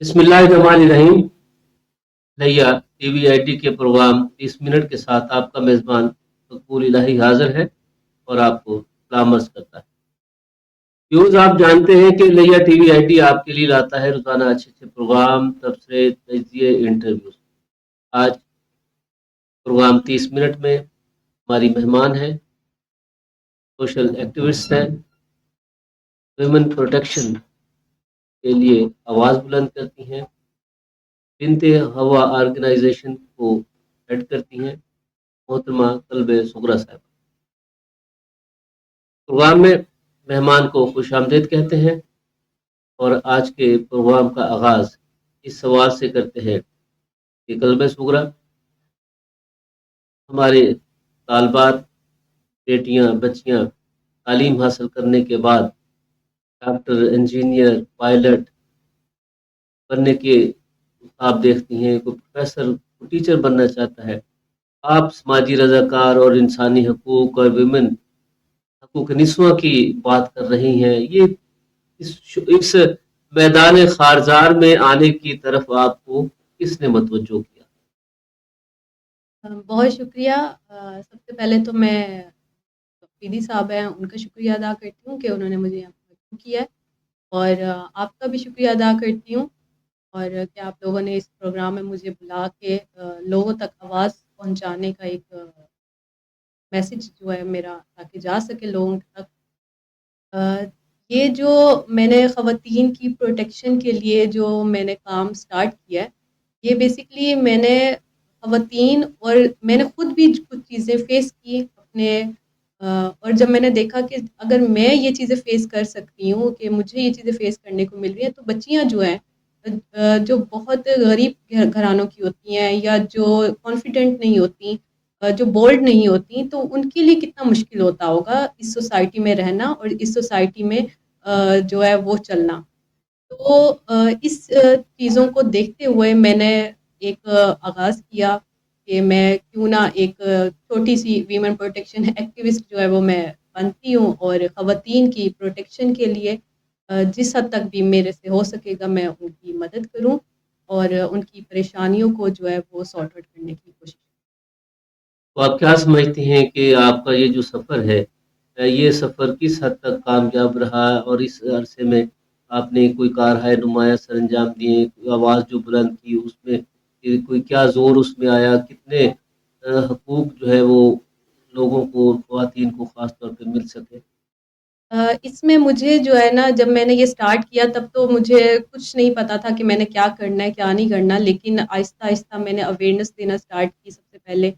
بسم اللہ الرحمن الرحیم. لیا ٹی وی آئی ٹی کے پروگرام 30 منٹ کے ساتھ آپ کا میزبان مقبول الہی حاضر ہے اور آپ کو سلام عرض کرتا ہے. ویوز آپ جانتے ہیں کہ لیا ٹی وی آئی ٹی آپ کے لیے لاتا ہے روزانہ اچھے پروگرام، تبصرے، تجزیے، انٹرویوز. آج پروگرام 30 منٹ میں ہماری مہمان ہیں، سوشل ایکٹیوسٹ ہیں، ویمن پروٹیکشن کے لیے آواز بلند کرتی ہیں، بنت ہوا آرگنائزیشن کو ہیڈ کرتی ہیں، محترمہ طلب سغرا صاحب. پروگرام میں مہمان کو خوش آمدید کہتے ہیں اور آج کے پروگرام کا آغاز اس سوال سے کرتے ہیں کہ طلب سغرا، ہمارے طالبات، بیٹیاں، بچیاں تعلیم حاصل کرنے کے بعد ڈاکٹر، انجینئر، پائلٹ بننے کے آپ دیکھتی ہیں، کوئی پروفیسر، کوئی ٹیچر بننا چاہتا ہے. آپ سماجی رضاکار اور انسانی حقوق اور ویمن حقوق نسواں کی بات کر رہی ہیں. یہ اس میدان خارزار میں آنے کی طرف آپ کو کس نے متوجہ کیا؟ بہت شکریہ. سب سے پہلے تو میں پیدی صاحب ہیں ان کا شکریہ ادا کرتی ہوں کہ انہوں نے مجھے یہاں پر مدعو کیا ہے، اور آپ کا بھی شکریہ ادا کرتی ہوں، اور کہ آپ لوگوں نے اس پروگرام میں مجھے بلا کے لوگوں تک آواز پہنچانے کا ایک میسج جو ہے میرا، تاکہ جا سکے لوگوں تک. یہ جو میں نے خواتین کی پروٹیکشن کے لیے جو میں نے کام سٹارٹ کیا ہے، یہ بیسکلی میں نے خواتین، اور میں نے خود بھی کچھ چیزیں فیس کی اپنے، اور جب میں نے دیکھا کہ اگر میں یہ چیزیں فیس کر سکتی ہوں، کہ مجھے یہ چیزیں فیس کرنے کو مل رہی ہیں، تو بچیاں جو ہیں جو بہت غریب گھرانوں کی ہوتی ہیں، یا جو کانفیڈنٹ نہیں ہوتی، جو بولڈ نہیں ہوتی، تو ان کے لیے کتنا مشکل ہوتا ہوگا اس سوسائٹی میں رہنا اور اس سوسائٹی میں جو ہے وہ چلنا. تو اس چیزوں کو دیکھتے ہوئے میں نے ایک آغاز کیا کہ میں کیوں نہ ایک چھوٹی سی ویمن پروٹیکشن ایکٹیوسٹ جو ہے وہ میں بنتی ہوں، اور خواتین کی پروٹیکشن کے لیے جس حد تک بھی میرے سے ہو سکے گا میں ان کی مدد کروں، اور ان کی پریشانیوں کو جو ہے وہ سارٹ آؤٹ کرنے کی کوشش. تو آپ کیا سمجھتی ہیں کہ آپ کا یہ جو سفر ہے، یہ سفر کس حد تک کامیاب رہا، اور اس عرصے میں آپ نے کوئی کارہائے نمایاں سر انجام دیے، کوئی آواز جو بلند کی، اس میں کوئی کیا زور اس میں آیا، کتنے حقوق جو ہے وہ لوگوں کو، خواتین کو خاص طور پہ مل سکے؟ اس میں مجھے جو ہے نا، جب میں نے یہ سٹارٹ کیا تب تو مجھے کچھ نہیں پتا تھا کہ میں نے کیا کرنا ہے کیا نہیں کرنا، لیکن آہستہ آہستہ میں نے اویئرنیس دینا سٹارٹ کی سب سے پہلے.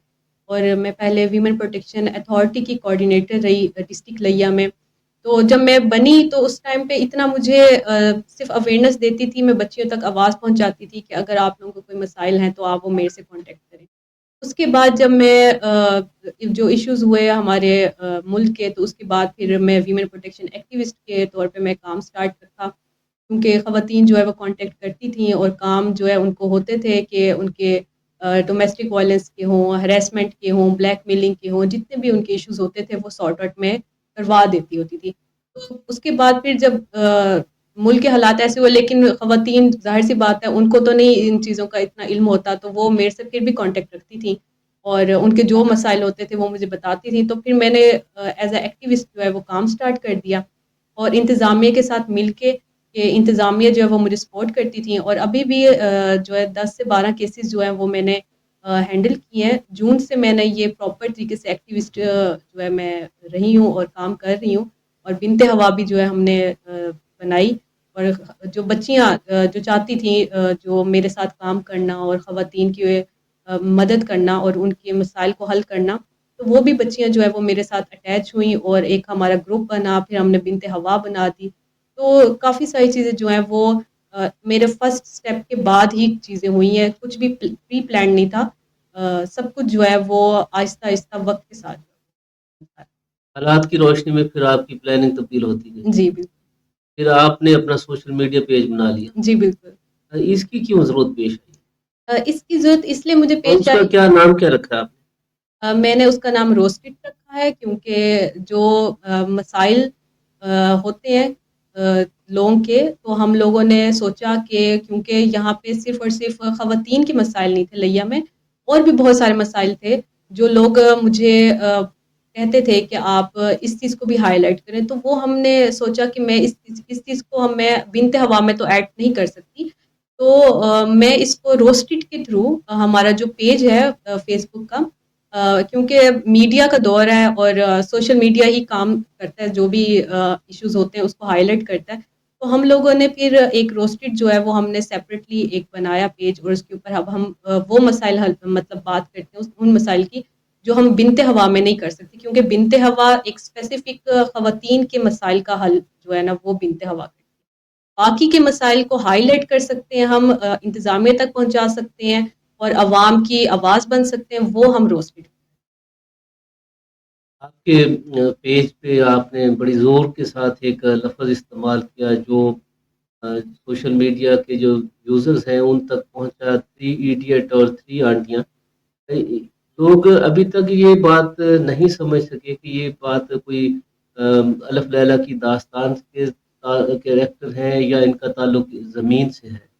اور میں پہلے ویمن پروٹیکشن اتھارٹی کی کوآرڈینیٹر رہی ڈسٹرکٹ لیا میں. تو جب میں بنی تو اس ٹائم پہ اتنا مجھے صرف اویئرنیس دیتی تھی، میں بچیوں تک آواز پہنچاتی تھی کہ اگر آپ لوگوں کو کوئی مسائل ہیں تو آپ وہ میرے سے کانٹیکٹ کریں. اس کے بعد جب میں جو ایشوز ہوئے ہمارے ملک کے، تو اس کے بعد پھر میں ویمن پروٹیکشن ایکٹیوسٹ کے طور پہ میں کام سٹارٹ رکھا، کیونکہ خواتین جو ہے وہ کانٹیکٹ کرتی تھیں، اور کام جو ہے ان کو ہوتے تھے کہ ان کے ڈومیسٹک وائلنس کے ہوں، ہریسمنٹ کے ہوں، بلیک میلنگ کے ہوں، جتنے بھی ان کے ایشوز ہوتے تھے وہ سارٹ آؤٹ میں کروا دیتی ہوتی تھی. تو اس کے بعد پھر جب ملک کے حالات ایسے ہوئے، لیکن خواتین ظاہر سی بات ہے ان کو تو نہیں ان چیزوں کا اتنا علم ہوتا، تو وہ میرے سے پھر بھی کانٹیکٹ رکھتی تھیں، اور ان کے جو مسائل ہوتے تھے وہ مجھے بتاتی تھیں. تو پھر میں نے ایز اے ایکٹیوسٹ جو ہے وہ کام سٹارٹ کر دیا، اور انتظامیہ کے ساتھ مل کے، کہ انتظامیہ جو ہے وہ مجھے سپورٹ کرتی تھیں، اور ابھی بھی جو ہے 10 سے 12 کیسز جو ہیں وہ میں نے ہینڈل کیے ہیں. جون سے میں نے یہ پراپر طریقے سے ایکٹیوسٹ جو ہے میں رہی ہوں اور کام کر رہی ہوں. اور بنت ہوا بھی جو ہے ہم نے بنائی، اور جو بچیاں جو چاہتی تھیں جو میرے ساتھ کام کرنا اور خواتین کی مدد کرنا اور ان کے مسائل کو حل کرنا، تو وہ بھی بچیاں جو ہے وہ میرے ساتھ اٹیچ ہوئیں، اور ایک ہمارا گروپ بنا، پھر ہم نے بنت ہوا بنا دی. تو کافی ساری چیزیں جو ہیں وہ میرے فرسٹ سٹیپ کے بعد ہی چیزیں ہوئی ہیں، کچھ بھی پری پلان نہیں تھا. سب کچھ جو ہے وہ آہستہ آہستہ وقت کے ساتھ. حالات کی روشنی میں پھر آپ کی پلاننگ تبدیل ہوتی گئی، جی بالکل. پھر آپ نے اپنا سوشل میڈیا پیج بنا لیا. جی بالکل. اس کی کیوں ضرورت پیش آئی؟ اس کی ضرورت اس لیے مجھے اور پیش اس کا آئی، کیا نام کیا رکھا آپ نے؟ میں نے اس کا نام روسٹڈ رکھا ہے، کیونکہ جو مسائل ہوتے ہیں لوگوں کے، تو ہم لوگوں نے سوچا کہ کیونکہ یہاں پہ صرف اور صرف خواتین کے مسائل نہیں تھے لیہ میں، اور بھی بہت سارے مسائل تھے جو لوگ مجھے کہتے تھے کہ آپ اس چیز کو بھی ہائی لائٹ کریں، تو وہ ہم نے سوچا کہ میں اس چیز کو میں بنت ہوا میں تو ایڈ نہیں کر سکتی، تو میں اس کو روسٹڈ کے تھرو ہمارا جو پیج ہے فیس بک کا، کیونکہ میڈیا کا دور ہے اور سوشل میڈیا ہی کام کرتا ہے، جو بھی ایشوز ہوتے ہیں اس کو ہائی لائٹ کرتا ہے، تو ہم لوگوں نے پھر ایک روسٹڈ جو ہے وہ ہم نے سیپریٹلی ایک بنایا پیج، اور اس کے اوپر اب ہم وہ مسائل حل مطلب بات کرتے ہیں ان مسائل کی جو ہم بنت ہوا میں نہیں کر سکتے، کیونکہ بنت ہوا ایک اسپیسیفک خواتین کے مسائل کا حل جو ہے نا وہ بنت ہوا کرتی ہے، باقی کے مسائل کو ہائی لائٹ کر سکتے ہیں ہم، انتظامیہ تک پہنچا سکتے ہیں اور عوام کی آواز بن سکتے ہیں، وہ ہم روسٹڈ۔ آپ کے پیج پہ آپ نے بڑی زور کے ساتھ ایک لفظ استعمال کیا جو سوشل میڈیا کے جو یوزرز ہیں ان تک پہنچا، 3 ایڈیٹ اور 3 آنٹیاں۔ لوگ ابھی تک یہ بات نہیں سمجھ سکے کہ یہ بات کوئی الف لیلہ کی داستان کے کیریکٹر ہیں یا ان کا تعلق زمین سے ہے۔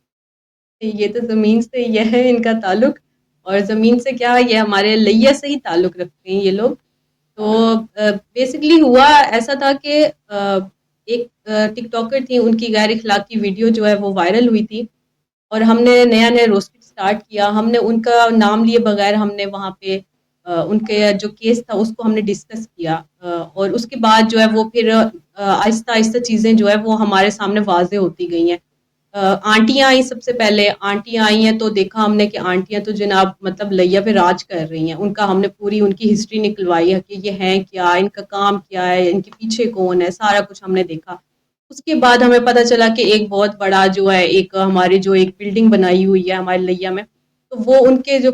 یہ تو زمین سے یہ ہے ان کا تعلق، اور زمین سے کیا، یہ ہمارے لیہ سے ہی تعلق رکھتے ہیں یہ لوگ۔ تو بیسکلی ہوا ایسا تھا کہ ایک ٹک ٹاکر تھی، ان کی غیر اخلاقی ویڈیو جو ہے وہ وائرل ہوئی تھی، اور ہم نے نیا نیا روسٹنگ سٹارٹ کیا، ہم نے ان کا نام لیے بغیر ہم نے وہاں پہ ان کے جو کیس تھا اس کو ہم نے ڈسکس کیا، اور اس کے بعد جو ہے وہ پھر آہستہ آہستہ چیزیں جو ہے وہ ہمارے سامنے واضح ہوتی گئی ہیں۔ آنٹیاں آئیں، سب سے پہلے آنٹیاں آئی ہیں تو دیکھا ہم نے کہ آنٹیاں تو جناب مطلب لیہ پہ راج کر رہی ہیں، ان کا ہم نے پوری ان کی ہسٹری نکلوائی ہے کہ یہ ہیں کیا، ان کا کام کیا ہے، ان کے پیچھے کون ہے، سارا کچھ ہم نے دیکھا۔ اس کے بعد ہمیں پتہ چلا کہ ایک بہت بڑا جو ہے ایک ہماری جو ایک بلڈنگ بنائی ہوئی ہے ہمارے لیہ میں، تو وہ ان کے جو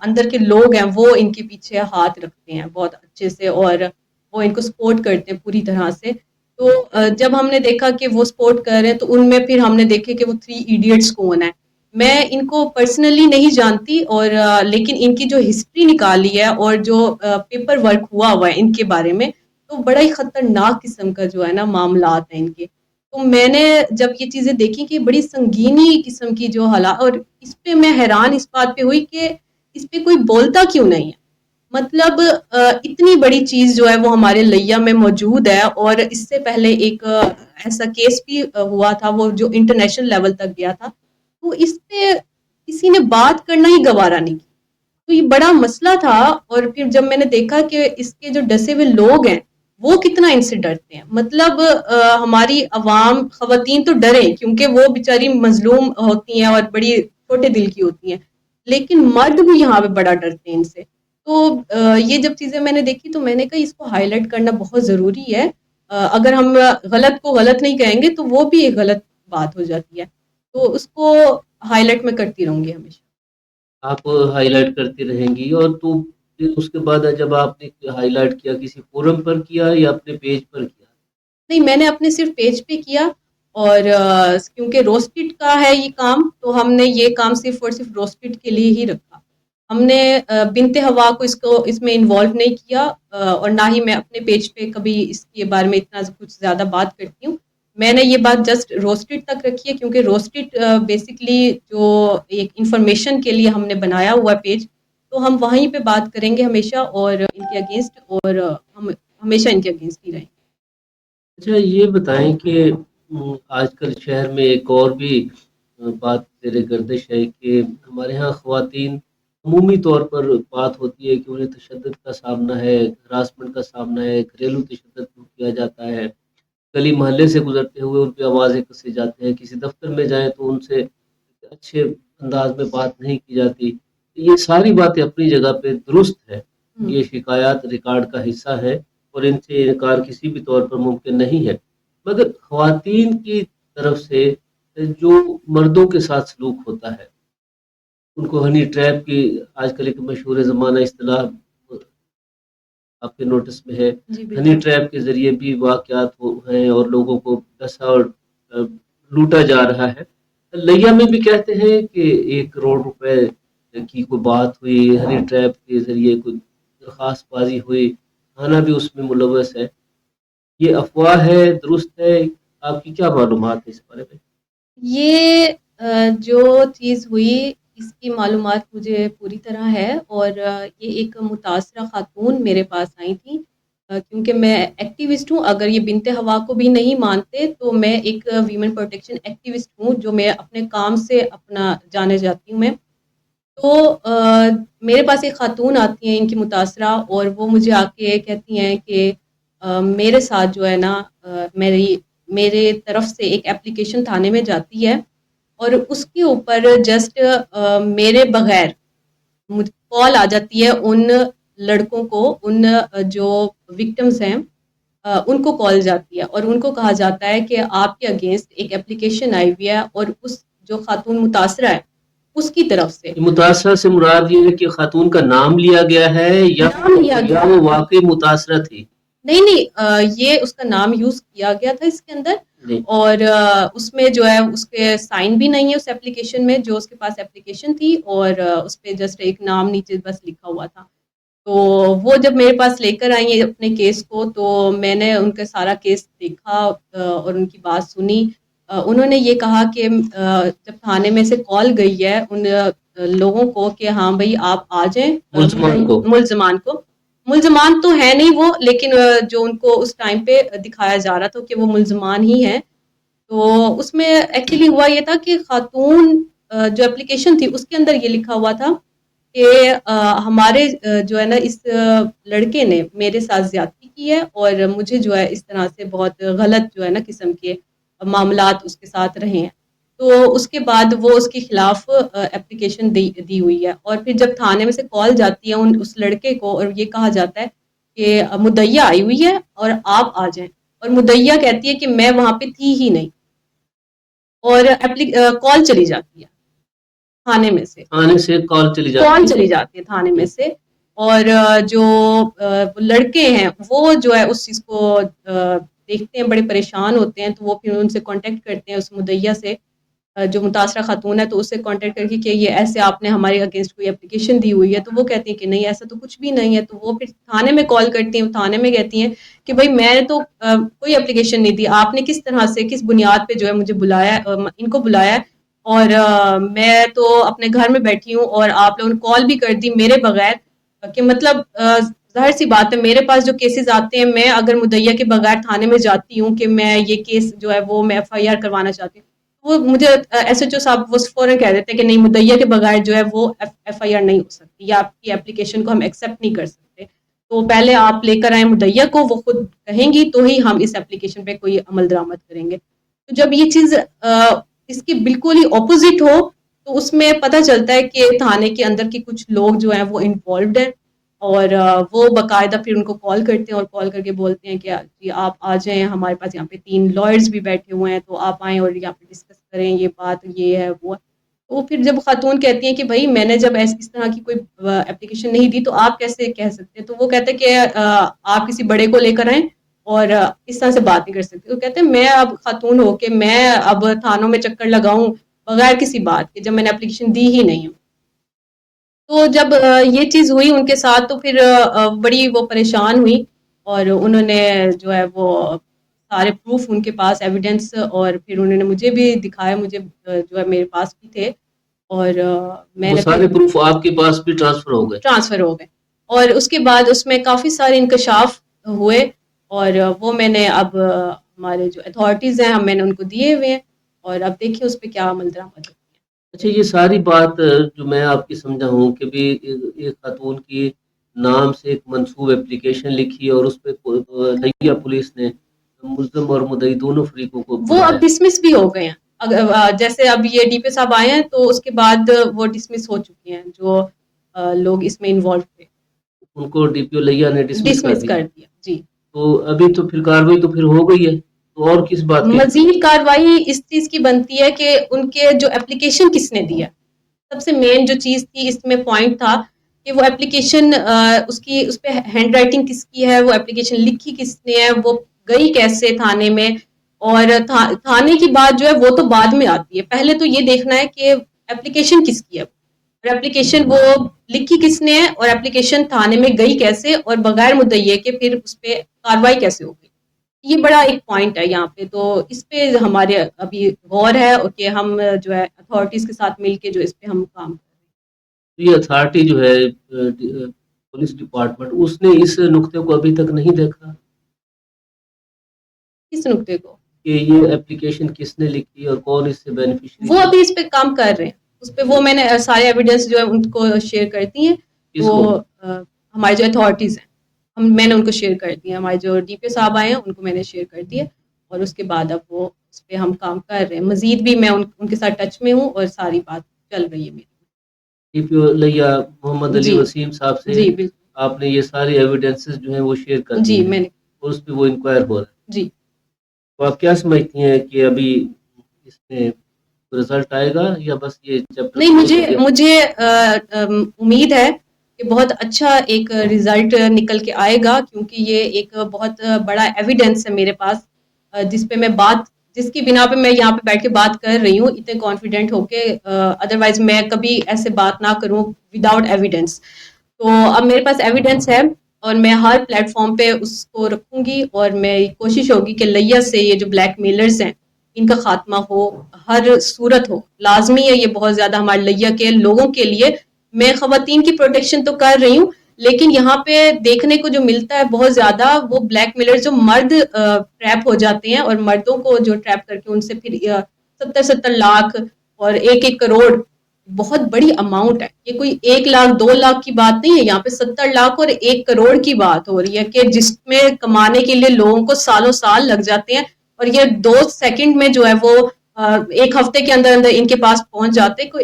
اندر کے لوگ ہیں وہ ان کے پیچھے ہاتھ رکھتے ہیں بہت اچھے سے، اور وہ ان کو سپورٹ کرتے ہیں پوری طرح سے۔ تو جب ہم نے دیکھا کہ وہ سپورٹ کر رہے ہیں تو ان میں پھر ہم نے دیکھے کہ وہ 3 ایڈیٹس کون ہیں۔ میں ان کو پرسنلی نہیں جانتی، اور لیکن ان کی جو ہسٹری نکالی ہے اور جو پیپر ورک ہوا ہے ان کے بارے میں، تو بڑا ہی خطرناک قسم کا جو ہے نا معاملات ہیں ان کے۔ تو میں نے جب یہ چیزیں دیکھی کہ بڑی سنگینی قسم کی جو حالات، اور اس پہ میں حیران اس بات پہ ہوئی کہ اس پہ کوئی بولتا کیوں نہیں ہے، مطلب اتنی بڑی چیز جو ہے وہ ہمارے لیہ میں موجود ہے، اور اس سے پہلے ایک ایسا کیس بھی ہوا تھا وہ جو انٹرنیشنل لیول تک گیا تھا، تو اس پہ کسی نے بات کرنا ہی گوارا نہیں کیا، تو یہ بڑا مسئلہ تھا۔ اور پھر جب میں نے دیکھا کہ اس کے جو ڈسے ہوئے لوگ ہیں وہ کتنا ان سے ڈرتے ہیں، مطلب ہماری عوام خواتین تو ڈریں کیونکہ وہ بیچاری مظلوم ہوتی ہیں اور بڑی چھوٹے دل کی ہوتی ہیں، لیکن مرد بھی یہاں پہ بڑا ڈرتے ہیں ان سے۔ تو یہ جب چیزیں میں نے دیکھی تو میں نے کہا اس کو ہائی لائٹ کرنا بہت ضروری ہے، اگر ہم غلط کو غلط نہیں کہیں گے تو وہ بھی ایک غلط بات ہو جاتی ہے، تو اس کو ہائی لائٹ میں کرتی رہوں گی ہمیشہ۔ آپ ہائی لائٹ کرتی رہیں گی، اور تو پھر اس کے بعد جب آپ نے ہائی لائٹ کیا کسی فورم پر کیا یا اپنے پیج پر کیا؟ نہیں، میں نے اپنے صرف پیج پہ کیا، اور کیونکہ روسٹڈ کا ہے یہ کام تو ہم نے یہ کام صرف اور صرف روسٹڈ کے لیے ہی رکھا، ہم نے بنت ہوا کو اس میں انوالو نہیں کیا، اور نہ ہی میں اپنے پیج پہ کبھی اس کے بارے میں اتنا کچھ زیادہ بات کرتی ہوں۔ میں نے یہ بات جسٹ روسٹڈ تک رکھی ہے کیونکہ روسٹڈ بیسکلی جو ایک انفارمیشن کے لیے ہم نے بنایا ہوا پیج، تو ہم وہیں پہ بات کریں گے ہمیشہ، اور ان کے اگینسٹ، اور ہم ہمیشہ ان کے اگینسٹ ہی رہیں گے۔ اچھا یہ بتائیں کہ آج کل شہر میں ایک اور بھی بات زیر گردش ہے کہ ہمارے ہاں خواتین عمومی طور پر بات ہوتی ہے کہ انہیں تشدد کا سامنا ہے، ہراسمنٹ کا سامنا ہے، گھریلو تشدد کیا جاتا ہے، گلی محلے سے گزرتے ہوئے ان پہ آوازیں کسے جاتے ہیں، کسی دفتر میں جائیں تو ان سے اچھے انداز میں بات نہیں کی جاتی۔ یہ ساری باتیں اپنی جگہ پہ درست ہے، یہ شکایات ریکارڈ کا حصہ ہے اور ان سے انکار کسی بھی طور پر ممکن نہیں ہے، مگر خواتین کی طرف سے جو مردوں کے ساتھ سلوک ہوتا ہے، ان کو ہنی ٹریپ کی آج کل ایک مشہور زمانہ اصطلاح آپ کے نوٹس میں ہے، جی ہنی بالکل۔ ٹریپ کے ذریعے بھی واقعات ہیں اور لوگوں کو ڈسا اور لوٹا جا رہا ہے۔ لیہ میں بھی کہتے ہیں کہ 1 کروڑ روپے کی کوئی بات ہوئی، ہنی ٹریپ کے ذریعے کوئی درخواست بازی ہوئی، تھانہ بھی اس میں ملوث ہے۔ یہ افواہ ہے، درست ہے؟ آپ کی کیا معلومات ہے اس بارے میں؟ یہ جو چیز ہوئی اس کی معلومات مجھے پوری طرح ہے، اور یہ ایک متاثرہ خاتون میرے پاس آئی تھیں، کیونکہ میں ایکٹیوسٹ ہوں، اگر یہ بنت ہوا کو بھی نہیں مانتے تو میں ایک ویمن پروٹیکشن ایکٹیوسٹ ہوں، جو میں اپنے کام سے اپنا جانے جاتی ہوں میں. تو میرے پاس ایک خاتون آتی ہیں ان کی متاثرہ، اور وہ مجھے آ کے کہتی ہیں کہ میرے ساتھ جو ہے نا میرے طرف سے ایک اپلیکیشن تھانے میں جاتی ہے، اور اس کے اوپر جسٹ میرے بغیر کال آ جاتی ہے ان لڑکوں کو، ان جو وکٹمز ہیں ان کو کال جاتی ہے، اور ان کو کہا جاتا ہے کہ آپ کے اگینسٹ ایک اپلیکیشن آئی ہوئی ہے، اور اس جو خاتون متاثرہ ہے اس کی طرف سے یہ متاثرہ سے مراد یہ ہے کہ خاتون کا نام لیا گیا ہے یا نام لیا گیا. وہ واقعی متاثرہ تھی؟ نہیں یہ اس کا نام یوز کیا گیا تھا اس کے اندر، جی. اور اس میں جو ہے اس کے سائن بھی نہیں ہے اس اپلیکیشن میں، جو اس کے پاس اپلیکیشن تھی، اور اس پہ جسٹ ایک نام نیچے بس لکھا ہوا تھا. تو وہ جب میرے پاس لے کر آئی ہیں اپنے کیس کو، تو میں نے ان کا سارا کیس دیکھا اور ان کی بات سنی. انہوں نے یہ کہا کہ جب تھانے میں سے کال گئی ہے ان لوگوں کو کہ ہاں بھائی آپ آ جائیں، ملزمان تو ہے نہیں وہ، لیکن جو ان کو اس ٹائم پہ دکھایا جا رہا تھا کہ وہ ملزمان ہی ہیں. تو اس میں ایکچولی ہوا یہ تھا کہ خاتون جو اپلیکیشن تھی اس کے اندر یہ لکھا ہوا تھا کہ ہمارے جو ہے نا اس لڑکے نے میرے ساتھ زیادتی کی ہے، اور مجھے جو ہے اس طرح سے بہت غلط جو ہے نا قسم کے معاملات اس کے ساتھ رہے ہیں. تو اس کے بعد وہ اس کے خلاف اپلیکیشن دی ہوئی ہے، اور پھر جب تھانے میں سے کال جاتی ہے اس لڑکے کو، اور یہ کہا جاتا ہے کہ مدعیہ آئی ہوئی ہے اور آپ آ جائیں، اور مدعیہ کہتی ہے کہ میں وہاں پہ تھی ہی نہیں، اور کال چلی جاتی ہے تھانے میں سے، تھانے سے کال چلی جاتی ہے تھانے میں سے. اور جو لڑکے ہیں وہ جو ہے اس چیز کو دیکھتے ہیں، بڑے پریشان ہوتے ہیں، تو وہ پھر ان سے کانٹیکٹ کرتے ہیں اس مدعیہ سے جو متاثرہ خاتون ہے، تو اس سے کانٹیکٹ کر کے کہ یہ ایسے آپ نے ہمارے اگینسٹ کوئی اپلیکیشن دی ہوئی ہے. تو وہ کہتی ہیں کہ نہیں ایسا تو کچھ بھی نہیں ہے. تو وہ پھر تھانے میں کال کرتی ہیں، تھانے میں کہتی ہیں کہ بھائی میں نے تو کوئی اپلیکیشن نہیں دی، آپ نے کس طرح سے کس بنیاد پہ جو ہے مجھے بلایا، ان کو بلایا ہے، اور میں تو اپنے گھر میں بیٹھی ہوں اور آپ لوگوں نے کال بھی کر دی میرے بغیر، کہ مطلب ظاہر سی بات ہے میرے پاس جو کیسز آتے ہیں، میں اگر مدعیہ کے بغیر تھانے میں جاتی ہوں کہ میں یہ کیس جو ہے وہ میں ایف آئی آر کروانا چاہتی ہوں، وہ مجھے ایس ایچ او صاحب وہ فوراً کہہ دیتے ہیں کہ نہیں مدعیہ کے بغیر جو ہے وہ ایف آئی آر نہیں ہو سکتی، یا آپ کی اپلیکیشن کو ہم ایکسیپٹ نہیں کر سکتے. تو پہلے آپ لے کر آئیں مدعیہ کو، وہ خود کہیں گی تو ہی ہم اس اپلیکیشن پہ کوئی عمل درآمد کریں گے. تو جب یہ چیز اس کی بالکل ہی اپوزٹ ہو تو اس میں پتہ چلتا ہے کہ تھانے کے اندر کے کچھ لوگ جو ہیں وہ انوالوڈ ہیں، اور وہ باقاعدہ پھر ان کو کال کرتے ہیں اور کال کر کے بولتے ہیں کہ جی آپ آ جائیں، ہمارے پاس یہاں پہ 3 لائرز بھی بیٹھے ہوئے ہیں، تو آپ آئیں اور یہاں پہ ڈسکس کریں، یہ بات یہ ہے وہ ہے. تو پھر جب خاتون کہتی ہیں کہ بھائی میں نے جب اس طرح کی کوئی اپلیکیشن نہیں دی تو آپ کیسے کہہ سکتے ہیں، تو وہ کہتے ہیں کہ آپ کسی بڑے کو لے کر آئیں اور اس طرح سے بات نہیں کر سکتے. تو کہتے ہیں میں اب خاتون ہو کے میں اب تھانوں میں چکر لگاؤں بغیر کسی بات کے، جب میں نے اپلیکیشن دی ہی نہیں ہوں. تو جب یہ چیز ہوئی ان کے ساتھ تو پھر بڑی وہ پریشان ہوئی، اور انہوں نے جو ہے وہ سارے پروف ان کے پاس ایویڈنس، اور پھر انہوں نے مجھے بھی دکھایا، مجھے جو ہے میرے پاس بھی تھے، اور میں نے سارے پروف آپ کے پاس بھی ٹرانسفر ہو گئے. اور اس کے بعد اس میں کافی سارے انکشاف ہوئے، اور وہ میں نے اب ہمارے جو اتھارٹیز ہیں میں نے ان کو دیے ہوئے ہیں، اور اب دیکھیں اس پہ کیا عمل درآمد ہوتی ہے. اچھا، یہ ساری بات جو میں آپ کی سمجھا ہوں کہ بھی ایک خاتون کی نام سے ایک منسوب اپلیکیشن لکھی اور اس پہ لیا پولیس نے ملزم اور مدعی دونوں فریقوں کو وہ اب ڈسمس بھی ہو گئے ہیں، جیسے اب یہ ڈی پی صاحب آئے ہیں تو اس کے بعد وہ ڈسمس ہو چکے ہیں جو لوگ اس میں انوالو تھے، ان کو ڈی پی او لیا نے ڈسمس کر دیا. جی. تو ابھی تو پھر کاروائی تو پھر ہو گئی ہے، تو اور کس بات کی مزید کاروائی اس چیز کی بنتی ہے کہ ان کے جو اپلیکیشن کس نے دیا، سب سے مین جو چیز تھی اس میں پوائنٹ تھا کہ وہ اپلیکیشن اس پہ ہینڈ رائٹنگ کس کی ہے، وہ اپلیکیشن لکھی کس نے ہے، وہ گئی کیسے تھانے میں، اور تھانے کی بات جو ہے وہ تو بعد میں آتی ہے. پہلے تو یہ دیکھنا ہے کہ اپلیکیشن کس کی ہے، اور اپلیکیشن وہ لکھی کس نے ہے، اور اپلیکیشن تھانے میں گئی کیسے، اور بغیر مدعیے کے پھر اس پہ کاروائی کیسے ہوگی. یہ بڑا ایک پوائنٹ ہے یہاں پہ، تو اس پہ ہمارے ابھی غور ہے کہ ہم جو ہے اتھارٹیز کے ساتھ مل کے جو اس پہ ہم کام کریں۔ تو یہ اتھارٹی جو ہے پولیس ڈپارٹمنٹ، اس نے اس نقطے کو ابھی تک نہیں دیکھا کس نقطے کو؟ کہ یہ اپلیکیشن کس نے لکھی اور کون اس سے بینیفیشری؟ وہ ابھی اس پہ کام کر رہے ہیں، اس پہ وہ میں نے سارے ایویڈنس جو ہے ان کو شیئر کرتی ہیں، وہ ہمارے جو اتھارٹیز ہیں میں نے ان کو شیئر کر دیا، ہمارے جو ڈی پی صاحب آئے ہیں ان کو میں نے شیئر کر دیا، اور اس کے بعد اب وہ اس پہ ہم کام کر رہے ہیں، مزید بھی میں ان کے ساتھ ٹچ میں ہوں اور ساری بات چل رہی ہے میری۔ ڈی پی او لیا محمد علی وسیم صاحب سے جی بالکل آپ نے یہ ساری ایویڈنسز جو ہیں وہ شیئر کر دی جی ہیں میں نے اور اس پہ وہ انکوائر ہو رہا ہے، جی تو آپ کیا سمجھتی ہیں کہ ابھی اس میں رزلٹ آئے گا یا بس یہ چیپٹر؟ نہیں، مجھے امید ہے کہ بہت اچھا ایک رزلٹ نکل کے آئے گا، کیونکہ یہ ایک بہت بڑا ایویڈنس ہے میرے پاس، جس پہ میں جس کی بنا پہ میں یہاں پہ بیٹھ کے بات کر رہی ہوں اتنے کانفیڈنٹ ہو کے، ادروائز میں کبھی ایسے بات نہ کروں وداؤٹ ایویڈنس۔ تو اب میرے پاس ایویڈنس ہے اور میں ہر پلیٹ فارم پہ اس کو رکھوں گی، اور میں کوشش ہوگی کہ لیا سے یہ جو بلیک میلرز ہیں ان کا خاتمہ ہو، ہر صورت ہو، لازمی ہے یہ بہت زیادہ ہمارے لیا کے لوگوں کے لیے۔ میں خواتین کی پروٹیکشن تو کر رہی ہوں، لیکن یہاں پہ دیکھنے کو جو ملتا ہے بہت زیادہ وہ بلیک میلر جو مرد ٹریپ ہو جاتے ہیں، اور مردوں کو جو ٹریپ کر کے ان سے پھر 70 لاکھ اور 1 کروڑ بہت بڑی اماؤنٹ ہے، یہ کوئی 1 لاکھ 2 لاکھ کی بات نہیں ہے، یہاں پہ 70 لاکھ اور 1 کروڑ کی بات ہو رہی ہے کہ جس میں کمانے کے لیے لوگوں کو سالوں سال لگ جاتے ہیں، اور یہ 2 سیکنڈ میں جو ہے وہ 1 ہفتے کے اندر اندر ان کے پاس پہنچ جاتے کو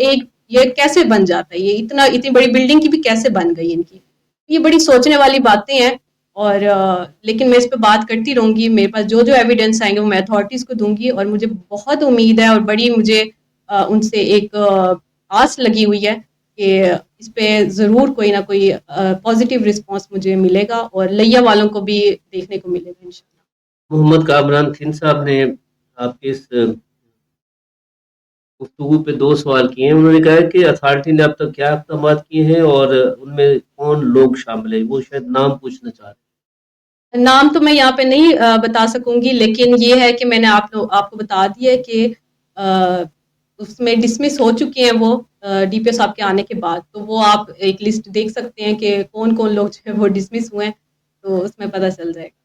یہ کیسے بن جاتا ہے، یہ اتنی بڑی بلڈنگ کی بھی کیسے بن گئی ان کی، یہ بڑی سوچنے والی باتیں ہیں۔ اور لیکن میں اس پہ بات کرتی رہوں گی، میرے پاس جو ایویڈنس آئیں گے وہ میں اتھارٹیز کو دوں گی، اور مجھے بہت امید ہے اور بڑی مجھے ان سے ایک آس لگی ہوئی ہے کہ اس پہ ضرور کوئی نہ کوئی پازیٹیو رسپانس مجھے ملے گا، اور لیا والوں کو بھی دیکھنے کو ملے گا انشاءاللہ۔ محمد کامران تھن صاحب نے آپ کے اس گفتگو پہ 2 سوال کیے ہیں، انہوں نے کہا کہ اتھارٹی نے اب تک کیا اقدامات کیے ہیں اور ان میں کون لوگ شامل ہیں، وہ شاید نام پوچھنا چاہ رہے ہیں۔ نام تو میں یہاں پہ نہیں بتا سکوں گی، لیکن یہ ہے کہ میں نے آپ کو بتا دیا کہ اس میں ڈسمس ہو چکے ہیں وہ ڈی پی او صاحب کے آنے کے بعد، تو وہ آپ ایک لسٹ دیکھ سکتے ہیں کہ کون کون لوگ جو ہے وہ ڈسمس ہوئے ہیں، تو اس میں پتہ چل جائے گا۔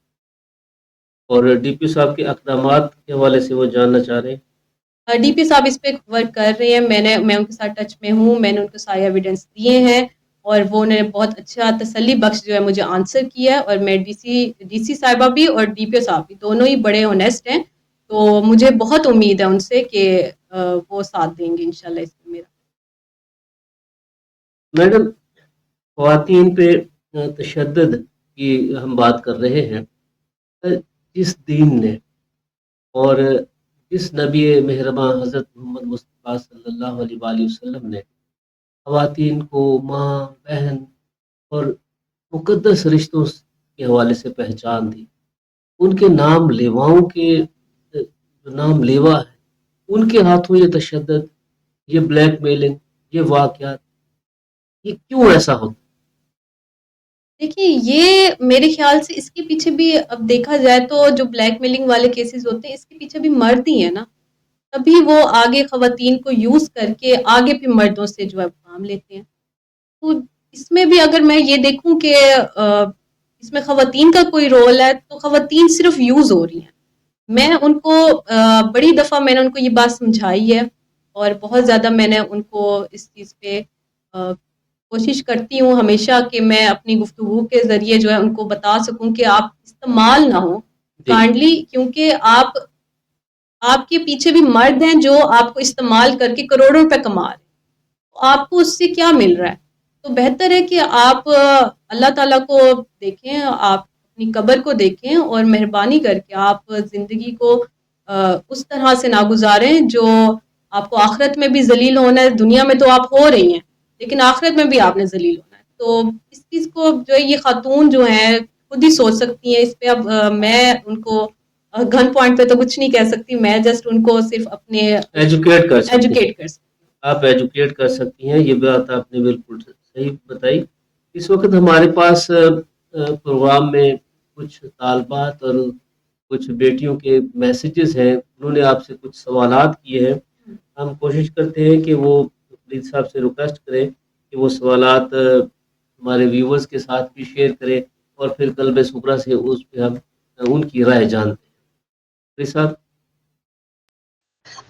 اور ڈی پی صاحب کے اقدامات کے حوالے سے وہ جاننا چاہ رہے ہیں۔ ڈی پی صاحب اس پہ ورک کر رہے ہیں، میں ان کے ساتھ ٹچ میں ہوں، میں نے ان کو سارے ایویڈنس دیے ہیں، اور وہ نے بہت اچھا تسلی بخش جو ہے مجھے آنسر کیا ہے، اور میں ڈی سی صاحبہ بھی اور ڈی پی او صاحب بھی دونوں ہی بڑے اونیسٹ ہیں، تو مجھے بہت امید ہے ان سے کہ وہ ساتھ دیں گے انشاءاللہ اس میں میرا۔ میڈم، خواتین پہ تشدد کی ہم بات کر رہے ہیں، جس دین نے اور جس نبی مہرباں حضرت محمد مصطفیٰ صلی اللہ علیہ وآلہ وسلم نے خواتین کو ماں، بہن اور مقدس رشتوں کے حوالے سے پہچان دی، ان کے نام لیواؤں کے جو نام لیوا ہے ان کے ہاتھوں یہ تشدد، یہ بلیک میلنگ، یہ واقعات، یہ کیوں ایسا ہوتا؟ دیکھیے، یہ میرے خیال سے اس کے پیچھے بھی اب دیکھا جائے تو جو بلیک میلنگ والے کیسز ہوتے ہیں اس کے پیچھے بھی مرد ہی ہیں نا، تبھی وہ آگے خواتین کو یوز کر کے آگے پھر مردوں سے جو ہے کام لیتے ہیں، تو اس میں بھی اگر میں یہ دیکھوں کہ اس میں خواتین کا کوئی رول ہے تو خواتین صرف یوز ہو رہی ہیں۔ میں ان کو بڑی دفعہ میں نے ان کو یہ بات سمجھائی ہے، اور بہت زیادہ میں نے ان کو اس چیز پہ کوشش کرتی ہوں ہمیشہ کہ میں اپنی گفتگو کے ذریعے جو ہے ان کو بتا سکوں کہ آپ استعمال نہ ہو کائنڈلی، کیونکہ آپ کے پیچھے بھی مرد ہیں جو آپ کو استعمال کر کے کروڑوں روپے کما رہے ہیں، آپ کو اس سے کیا مل رہا ہے؟ تو بہتر ہے کہ آپ اللہ تعالیٰ کو دیکھیں، آپ اپنی قبر کو دیکھیں، اور مہربانی کر کے آپ زندگی کو اس طرح سے نہ گزاریں جو آپ کو آخرت میں بھی ذلیل ہونا ہے، دنیا میں تو آپ ہو رہی ہیں لیکن آخرت میں بھی آپ نے ذلیل ہونا ہے، تو اس چیز کو جو ہے یہ خاتون جو ہیں خود ہی سوچ سکتی ہیں اس پہ۔ اب میں ان کو گن پوائنٹ پہ تو کچھ نہیں کہہ سکتی، میں جسٹ ان کو صرف اپنے ایجوکیٹ کر سکتی کر سکتی آپ ایجوکیٹ کر سکتی ہیں، یہ بات آپ نے بالکل صحیح بتائی۔ اس وقت ہمارے پاس پروگرام میں کچھ طالبات اور کچھ بیٹیوں کے میسیجز ہیں، انہوں نے آپ سے کچھ سوالات کیے ہیں. ہم کوشش کرتے ہیں کہ وہ فرید صاحب سے ریکویسٹ کریں کہ وہ سوالات ہمارے ویورز کے ساتھ بھی شیئر کریں اور پھر قلب سکرا سے اس پہ ہم ان کی رائے جانتے ہیں. فرید صاحب.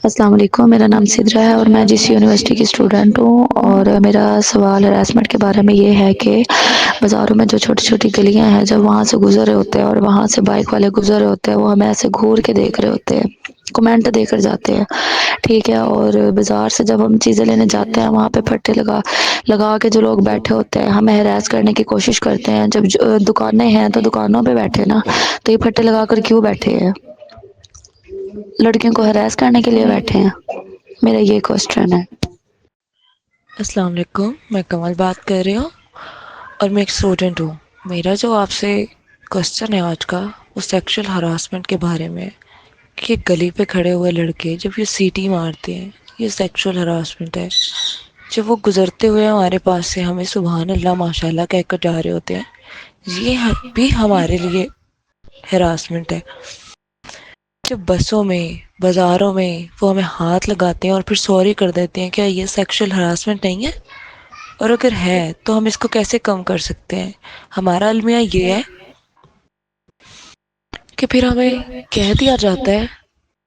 السلام علیکم، میرا نام سدرا ہے اور میں جس یونیورسٹی کی اسٹوڈنٹ ہوں، اور میرا سوال ہراسمنٹ کے بارے میں یہ ہے کہ بازاروں میں جو چھوٹی چھوٹی گلیاں ہیں، جب وہاں سے گزر رہے ہوتے ہیں اور وہاں سے بائک والے گزر رہے ہوتے ہیں، وہ ہمیں ایسے گھور کے دیکھ رہے ہوتے ہیں، کمنٹ دے کر جاتے ہیں، ٹھیک ہے. اور بازار سے جب ہم چیزیں لینے جاتے ہیں، وہاں پہ پھٹے لگا کے جو لوگ بیٹھے ہوتے ہیں ہمیں ہراس کرنے کی کوشش کرتے ہیں. جب دکانیں ہیں تو دکانوں پہ بیٹھے نا، تو یہ پھٹے لگا کر کیوں بیٹھے ہیں؟ لڑکیوں کو ہراس کرنے کے لیے بیٹھے ہیں؟ میرا یہ کوسچن ہے. السلام علیکم، میں کمل بات کر رہی ہوں اور میں ایک اسٹوڈنٹ ہوں. میرا جو آپ سے کوسچن ہے آج کا، وہ سیکشل ہراسمنٹ کے بارے میں، کہ گلی پہ کھڑے ہوئے لڑکے جب یہ سیٹی مارتے ہیں، یہ سیکشل ہراسمنٹ ہے. جب وہ گزرتے ہوئے ہمارے پاس سے ہمیں سبحان اللہ ماشاء اللہ کہہ کر جا رہے ہوتے ہیں، یہ بھی ہمارے لیے ہراسمنٹ ہے. جب بسوں میں، بازاروں میں وہ ہمیں ہاتھ لگاتے ہیں اور پھر سوری کر دیتے ہیں، کیا یہ سیکشل ہراسمنٹ نہیں ہے؟ اور اگر ہے تو ہم اس کو کیسے کم کر سکتے ہیں؟ ہمارا المیہ یہ ہے کہ پھر ہمیں کہہ دیا جاتا ہے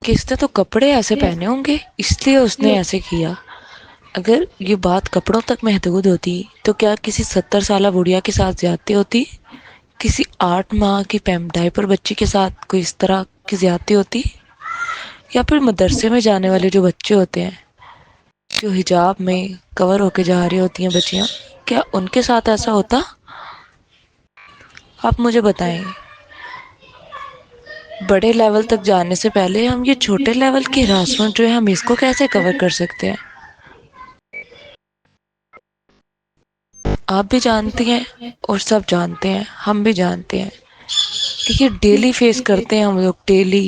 کہ اس نے تو کپڑے ایسے پہنے ہوں گے اس لیے اس نے ایسے کیا. اگر یہ بات کپڑوں تک محدود ہوتی تو کیا کسی 70 سالہ بڑھیا کے ساتھ زیادتی ہوتی؟ کسی 8 ماہ کی ڈائپر بچی کے ساتھ کوئی اس طرح کی زیادتی ہوتی؟ یا پھر مدرسے میں جانے والے جو بچے ہوتے ہیں، جو حجاب میں کور ہو کے جا رہی ہوتی ہیں بچیاں، کیا ان کے ساتھ ایسا ہوتا؟ آپ مجھے بتائیں. بڑے لیول تک جانے سے پہلے ہم یہ چھوٹے لیول کی ہراسمنٹ جو ہے، ہم اس کو کیسے کور کر سکتے ہیں؟ آپ بھی جانتی ہیں اور سب جانتے ہیں، ہم بھی جانتے ہیں کہ یہ ڈیلی فیس کرتے ہیں ہم لوگ، ڈیلی.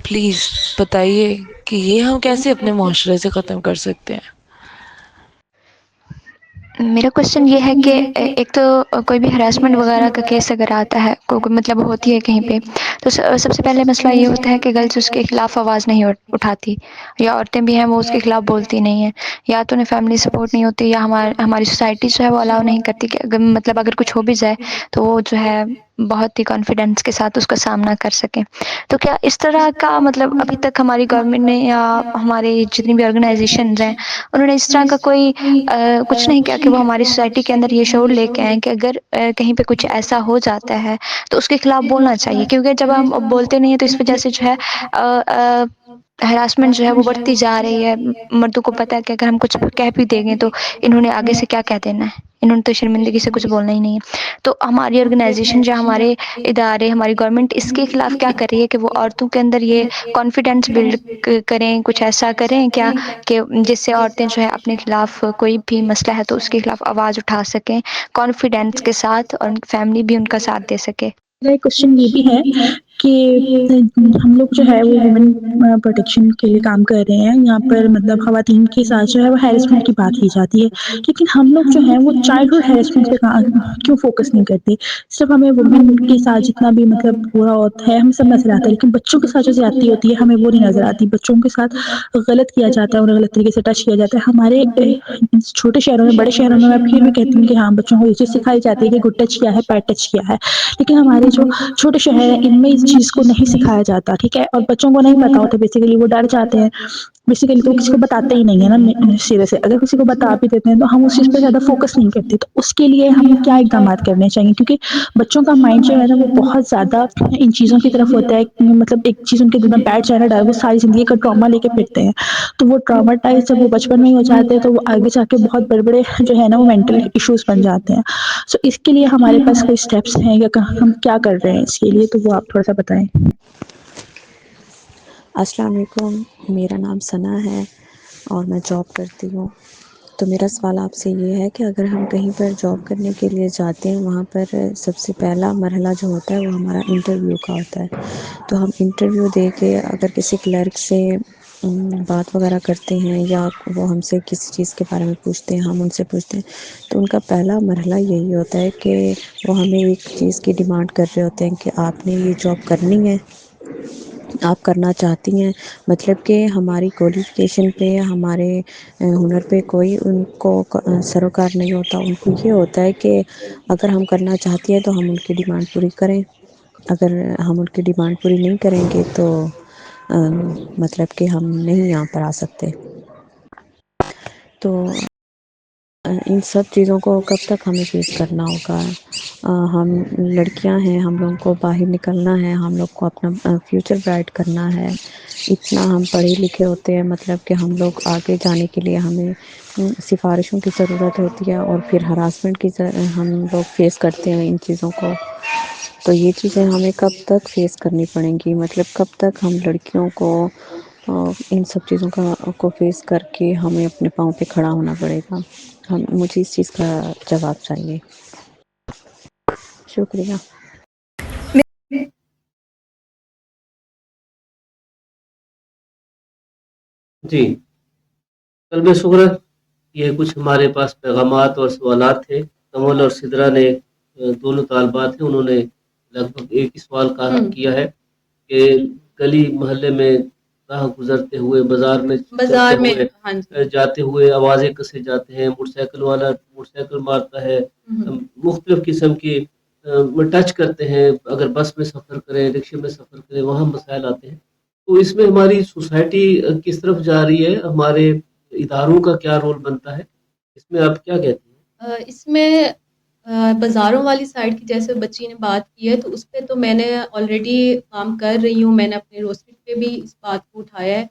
پلیز بتائیے کہ یہ ہم کیسے اپنے معاشرے سے ختم کر سکتے ہیں؟ میرا کوشچن یہ ہے کہ ایک تو کوئی بھی ہراسمنٹ وغیرہ کا کیس اگر آتا ہے، کوئی مطلب ہوتی ہے کہیں پہ، تو سب سے پہلے مسئلہ یہ ہوتا ہے کہ گرلز اس کے خلاف آواز نہیں اٹھاتی، یا عورتیں بھی ہیں وہ اس کے خلاف بولتی نہیں ہیں، یا تو انہیں فیملی سپورٹ نہیں ہوتی، یا ہماری سوسائٹی جو ہے وہ الاؤ نہیں کرتی کہ مطلب اگر کچھ ہو بھی جائے تو وہ جو ہے بہت ہی کانفیڈنس کے ساتھ اس کا سامنا کر سکیں. تو کیا اس طرح کا مطلب ابھی تک ہماری گورنمنٹ نے یا ہمارے جتنی بھی آرگنائزیشنز ہیں، انہوں نے اس طرح کا کوئی کچھ نہیں کیا کہ وہ ہماری سوسائٹی کے اندر یہ شعور لے کے آئیں کہ اگر کہیں پہ کچھ ایسا ہو جاتا ہے تو اس کے خلاف بولنا چاہیے؟ کیونکہ جب ہم بولتے نہیں ہیں تو اس وجہ سے جو ہے ہراسمنٹ جو ہے وہ بڑھتی جا رہی ہے. مردوں کو پتہ ہے کہ اگر ہم کچھ کہہ بھی دیں گے تو انہوں نے آگے سے کیا کہہ دینا ہے، انہوں نے تو شرمندگی سے کچھ بولنا ہی نہیں ہے. تو ہماری آرگنائزیشن یا ہمارے ادارے، ہماری گورنمنٹ اس کے خلاف کیا کر رہی ہے کہ وہ عورتوں کے اندر یہ کانفیڈینس بلڈ کریں، کچھ ایسا کریں کیا کہ جس سے عورتیں جو ہے اپنے خلاف کوئی بھی مسئلہ ہے تو اس کے خلاف آواز اٹھا سکیں کانفیڈینس کے ساتھ، اور فیملی بھی ان کا ساتھ دے سکے. میرا ایک کوشچن یہ بھی ہے کہ ہم لوگ جو ہے وہ ویمن پروٹیکشن کے لیے کام کر رہے ہیں. یہاں پر مطلب خواتین کے ساتھ جو ہے وہ ہیرسمنٹ کی بات کی جاتی ہے، لیکن ہم لوگ جو ہے وہ چائلڈہڈ ہیرسمنٹ پہ کیوں فوکس نہیں کرتے؟ صرف ہمیں وومن کے ساتھ جتنا بھی مطلب برا ہوتا ہے ہم سب نظر آتا ہے، لیکن بچوں کے ساتھ جو زیادتی ہوتی ہے ہمیں وہ نہیں نظر آتی. بچوں کے ساتھ غلط کیا جاتا ہے، انہیں غلط طریقے سے ٹچ کیا جاتا ہے. ہمارے چھوٹے شہروں میں، بڑے شہروں میں میں پھر بھی کہتی ہوں کہ ہاں بچوں کو یہ چیز سکھائی جاتی ہے کہ گڈ ٹچ کیا ہے، بیڈ ٹچ کیا ہے، لیکن ہمارے جو چھوٹے شہر ہیں ان میں اس چیز کو نہیں سکھایا جاتا. ٹھیک ہے، اور بچوں کو نہیں پتا ہوتا، بیسیکلی وہ ڈر جاتے ہیں، بیسیکلی تو کسی کو بتاتے ہی نہیں ہے نا سیرے سے. اگر کسی کو بتا بھی دیتے ہیں تو ہم اس چیز پہ زیادہ فوکس نہیں کرتے. تو اس کے لیے ہمیں کیا اقدامات کرنے چاہیے؟ کیونکہ بچوں کا مائنڈ جو ہے نا وہ بہت زیادہ ان چیزوں کی طرف ہوتا ہے. مطلب ایک چیز ان کے دل میں بیٹھ جائے نا ڈر، وہ ساری زندگی کا ٹراما لے کے پھرتے ہیں. تو وہ ٹراما جب وہ بچپن میں ہی ہو جاتے ہیں تو وہ آگے جا کے بہت بڑے بڑے جو ہے نا وہ مینٹل ایشوز بن جاتے ہیں. سو اس کے لیے ہمارے پاس کوئی اسٹیپس ہیں یا ہم کیا کر رہے ہیں اس کے لیے؟ تو وہ آپ تھوڑا سا بتائیں. السلام علیکم، میرا نام ثنا ہے اور میں جاب کرتی ہوں. تو میرا سوال آپ سے یہ ہے کہ اگر ہم کہیں پر جاب کرنے کے لیے جاتے ہیں، وہاں پر سب سے پہلا مرحلہ جو ہوتا ہے وہ ہمارا انٹرویو کا ہوتا ہے. تو ہم انٹرویو دے کے اگر کسی کلرک سے بات وغیرہ کرتے ہیں یا وہ ہم سے کسی چیز کے بارے میں پوچھتے ہیں، ہم ان سے پوچھتے ہیں، تو ان کا پہلا مرحلہ یہی ہوتا ہے کہ وہ ہمیں ایک چیز کی ڈیمانڈ کر رہے ہوتے ہیں کہ آپ نے یہ جاب کرنی ہے، آپ کرنا چاہتی ہیں. مطلب کہ ہماری کوالیفیکیشن پہ، ہمارے ہنر پہ کوئی ان کو سروکار نہیں ہوتا. ان کو یہ ہوتا ہے کہ اگر ہم کرنا چاہتی ہیں تو ہم ان کی ڈیمانڈ پوری کریں، اگر ہم ان کی ڈیمانڈ پوری نہیں کریں گے تو مطلب کہ ہم نہیں یہاں پر آ سکتے. تو ان سب چیزوں کو کب تک ہمیں فیس کرنا ہوگا؟ ہم لڑکیاں ہیں، ہم لوگوں کو باہر نکلنا ہے، ہم لوگ کو اپنا فیوچر برائٹ کرنا ہے. اتنا ہم پڑھے لکھے ہوتے ہیں، مطلب کہ ہم لوگ آگے جانے کے لیے ہمیں سفارشوں کی ضرورت ہوتی ہے، اور پھر ہراسمنٹ کی ہم لوگ فیس کرتے ہیں ان چیزوں کو. تو یہ چیزیں ہمیں کب تک فیس کرنی پڑیں گی؟ مطلب کب تک ہم لڑکیوں کو ان سب چیزوں کو فیس کر کے ہمیں اپنے پاؤں پہ کھڑا ہونا پڑے گا؟ مجھے اس چیز کا جواب چاہیے. شکریہ. جی، قلب شکر. یہ کچھ ہمارے پاس پیغامات اور سوالات تھے. کمل اور سدرا نے دونوں طالبات ہیں، انہوں نے لگ بھگ ایک ہی سوال کیا ہے کہ گلی محلے میں راہ گزرتے ہوئے، بازار میں جاتے ہوئے آوازیں کسے جاتے ہیں، موٹر سائیکل والا موٹر سائیکل مارتا ہے، مختلف قسم کی ٹچ کرتے ہیں. اگر بس میں سفر کریں، رکشے میں سفر کریں، وہاں مسائل آتے ہیں. تو اس میں ہماری سوسائٹی کس طرف جا رہی ہے؟ ہمارے اداروں کا کیا رول بنتا ہے؟ اس میں آپ کیا کہتے ہیں؟ اس میں بازاروں والی سائڈ کی جیسے بچی نے بات کی ہے، تو اس پہ تو میں نے آلریڈی کام کر رہی ہوں. میں نے اپنے روسٹر پہ بھی اس بات کو اٹھایا ہے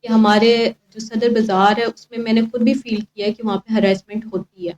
کہ ہمارے جو صدر بازار ہے اس میں نے خود بھی فیل کیا ہے کہ وہاں پہ ہراسمنٹ ہوتی ہے.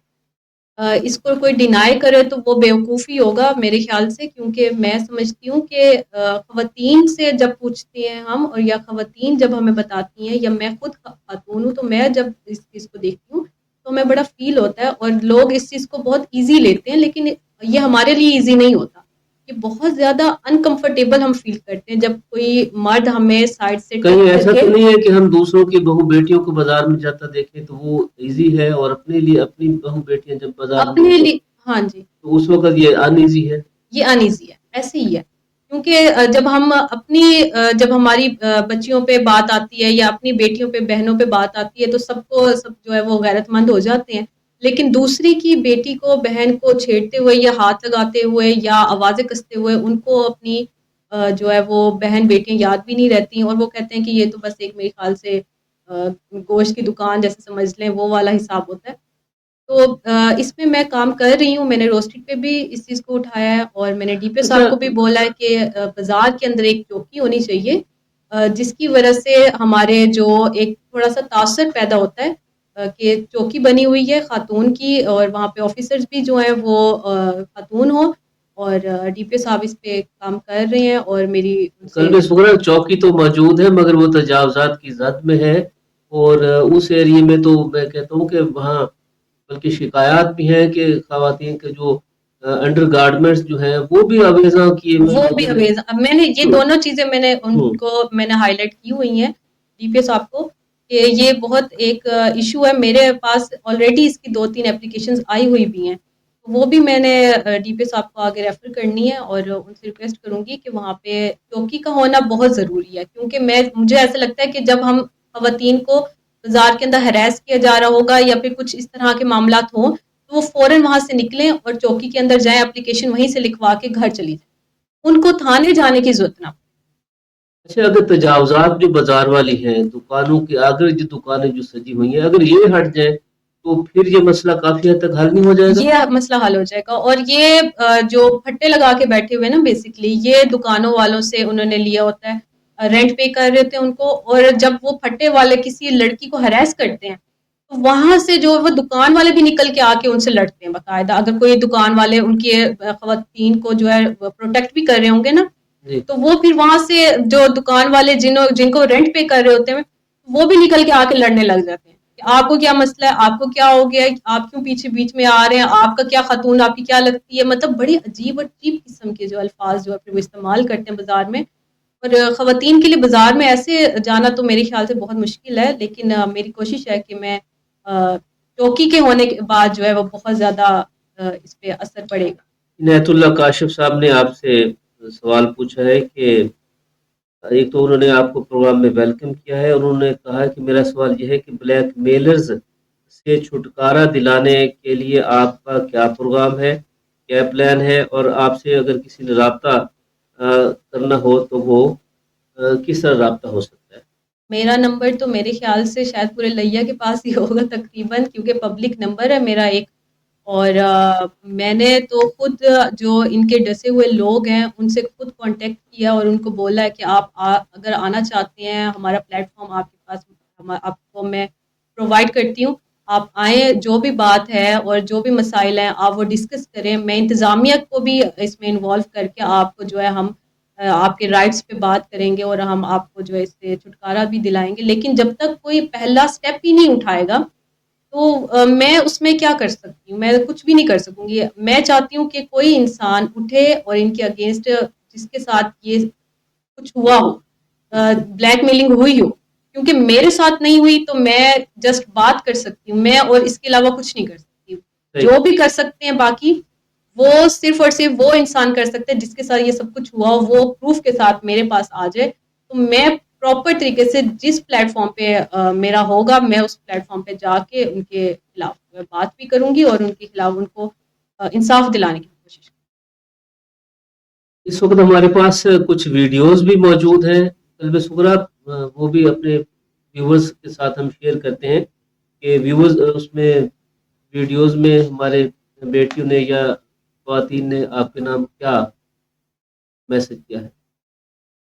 اس کو کوئی ڈینائی کرے تو وہ بیوقوفی ہوگا میرے خیال سے، کیونکہ میں سمجھتی ہوں کہ خواتین سے جب پوچھتے ہیں ہم، اور یا خواتین جب ہمیں بتاتی ہیں، یا میں خود خاتون ہوں تو میں جب اس چیز کو دیکھتی ہوں تو ہمیں بڑا فیل ہوتا ہے، اور لوگ اس چیز کو بہت ایزی لیتے ہیں. لیکن یہ ہمارے لیے ایزی نہیں ہوتا. یہ بہت زیادہ انکمفرٹیبل ہم فیل کرتے ہیں جب کوئی مرد ہمیں سائڈ سے کہیں ایسا تو نہیں ہے کہ ہم دوسروں کی بہو بیٹیوں کو بازار میں جاتا دیکھیں تو وہ ایزی ہے، اور اپنے لیے اپنی بہو بیٹیاں جب بازار اپنے لیے، ہاں جی، تو اس وقت یہ ان ایزی ہے؟ یہ ان ایزی ہے، ایسے ہی ہے. کیونکہ جب ہماری بچیوں پہ بات آتی ہے یا اپنی بیٹیوں پہ، بہنوں پہ بات آتی ہے، تو سب جو ہے وہ غیرت مند ہو جاتے ہیں. لیکن دوسری کی بیٹی کو، بہن کو چھیڑتے ہوئے یا ہاتھ لگاتے ہوئے یا آوازیں کستے ہوئے ان کو اپنی جو ہے وہ بہن بیٹیاں یاد بھی نہیں رہتی، اور وہ کہتے ہیں کہ یہ تو بس ایک میرے خیال سے گوشت کی دکان جیسے سمجھ لیں، وہ والا حساب ہوتا ہے. تو اس میں میں کام کر رہی ہوں. میں نے روسٹنگ پہ بھی اس چیز کو اٹھایا ہے، اور میں نے ڈی پی صاحب کو بھی بولا ہے کہ بازار کے اندر ایک چوکی ہونی چاہیے، جس کی وجہ سے ہمارے جو ایک تھوڑا سا تاثر پیدا ہوتا ہے کہ چوکی بنی ہوئی ہے خاتون کی، اور وہاں پہ آفیسرز بھی جو ہیں وہ خاتون ہوں. اور ڈی پی صاحب اس پہ کام کر رہے ہیں، اور میری قلب شکر چوکی تو موجود ہے، مگر وہ تجاوزات کی زد میں ہے. اور اس ایریے میں تو میں کہتا ہوں کہ وہاں بلکہ شکایات بھی ہیں کہ خواتین کے جو انڈر گارمنٹس جو ہیں وہ بھی اویزاں کی، وہ بھی اویزاں. میں نے یہ دونوں چیزیں میں نے ان کو میں نے ہائی لائٹ کی ہوئی ہیں ڈی پی صاحب کو، کہ یہ بہت ایک ایشو ہے. میرے پاس آلریڈی اس کی 2-3 اپلیکیشنز آئی ہوئی بھی ہیں. وہ بھی میں نے ڈی پی صاحب کو آگے ریفر کرنی ہے، اور ان سے ریکویسٹ کروں گی کہ وہاں پہ چوکی کا ہونا بہت ضروری ہے. کیونکہ مجھے ایسا لگتا ہے کہ جب ہم خواتین کو بازار کے اندر ہراس کیا جا رہا ہوگا یا پھر کچھ اس طرح کے معاملات ہوں، تو وہ فوراً وہاں سے نکلیں اور چوکی کے اندر جائیں، اپلیکیشن وہیں سے لکھوا کے گھر چلی جائیں. ان کو تھانے جانے کی ضرورت نہ. اچھا، اگر تجاوزات جو بازار والی ہیں، دکانوں کی اگر جو دکانیں جو سجی ہوئی ہیں اگر یہ ہٹ جائیں تو پھر یہ مسئلہ کافی حد تک حل نہیں ہو جائے گا؟ یہ مسئلہ حل ہو جائے گا. اور یہ جو پھٹے لگا کے بیٹھے ہوئے نا، بیسیکلی یہ دکانوں والوں سے انہوں نے لیا ہوتا ہے، رینٹ پے کر رہے ہوتے ہیں ان کو. اور جب وہ پھٹے والے کسی لڑکی کو ہراس کرتے ہیں تو وہاں سے جو وہ دکان والے بھی نکل کے آ کے ان سے لڑتے ہیں باقاعدہ. اگر کوئی دکان والے ان کی خواتین کو جو ہے پروٹیکٹ بھی کر رہے ہوں گے نا، تو وہ پھر وہاں سے جو دکان والے جن کو رینٹ پے کر رہے ہوتے ہیں وہ بھی نکل کے آ کے لڑنے لگ جاتے ہیں کہ آپ کو کیا مسئلہ ہے, آپ کو کیا ہو گیا ہے, آپ کیوں پیچھے بیچ میں آ رہے ہیں, آپ کا کیا خاتون, آپ کی کیا لگتی ہے, مطلب بڑی عجیب اور چیپ قسم کے جو الفاظ جو ہے پھر وہ استعمال کرتے ہیں بازار میں. اور خواتین کے لیے بازار میں ایسے جانا تو میرے خیال سے بہت مشکل ہے, لیکن میری کوشش ہے کہ میں چوکی کے ہونے کے بعد جو ہے وہ بہت زیادہ اس پہ اثر پڑے گا. عنایت اللہ کاشف صاحب نے آپ سے سوال پوچھا ہے کہ ایک تو انہوں نے آپ کو پروگرام میں ویلکم کیا ہے, اور انہوں نے کہا کہ میرا سوال یہ ہے کہ بلیک میلرز سے چھٹکارا دلانے کے لیے آپ کا کیا پروگرام ہے, کیا پلان ہے, اور آپ سے اگر کسی نے رابطہ کرنا ہو تو وہ کس طرح رابطہ ہو سکتا ہے؟ میرا نمبر تو میرے خیال سے شاید پورے لیا کے پاس ہی ہوگا تقریباً, کیونکہ پبلک نمبر ہے میرا ایک, اور میں نے تو خود جو ان کے ڈسے ہوئے لوگ ہیں ان سے خود کانٹیکٹ کیا اور ان کو بولا ہے کہ آپ اگر آنا چاہتے ہیں ہمارا پلیٹ فارم آپ کے پاس آپ کو میں پرووائڈ کرتی ہوں, آپ آئیں, جو بھی بات ہے اور جو بھی مسائل ہیں آپ وہ ڈسکس کریں. میں انتظامیہ کو بھی اس میں انوالو کر کے آپ کو جو ہے ہم آپ کے رائٹس پہ بات کریں گے اور ہم آپ کو جو ہے اس سے چھٹکارا بھی دلائیں گے. لیکن جب تک کوئی پہلا سٹیپ ہی نہیں اٹھائے گا تو میں اس میں کیا کر سکتی ہوں, میں کچھ بھی نہیں کر سکوں گی. میں چاہتی ہوں کہ کوئی انسان اٹھے اور ان کے اگینسٹ جس کے ساتھ یہ کچھ ہوا ہو, بلیک میلنگ ہوئی ہو, کیونکہ میرے ساتھ نہیں ہوئی تو میں جسٹ بات کر سکتی ہوں, میں اور اس کے علاوہ کچھ نہیں کر سکتی ہوں. جو بھی کر سکتے ہیں باقی وہ صرف اور صرف وہ انسان کر سکتے ہیں جس کے ساتھ یہ سب کچھ ہوا ہو, وہ پروف کے ساتھ میرے پاس آ جائے. تو میں پراپر طریقے سے جس پلیٹ فارم پہ میرا ہوگا میں اس پلیٹ فارم پہ جا کے ان کے خلاف بات بھی کروں گی اور ان کے خلاف ان کو انصاف دلانے کی کوشش کروں گی. اس وقت ہمارے پاس کچھ ویڈیوز بھی موجود ہیں قلب صغریٰ, وہ بھی اپنے ویورز کے ساتھ ہم شیئر کرتے ہیں کہ ویورز اس میں ویڈیوز میں ہمارے بیٹیوں نے یا خواتین نے آپ کے نام کیا میسج کیا ہے.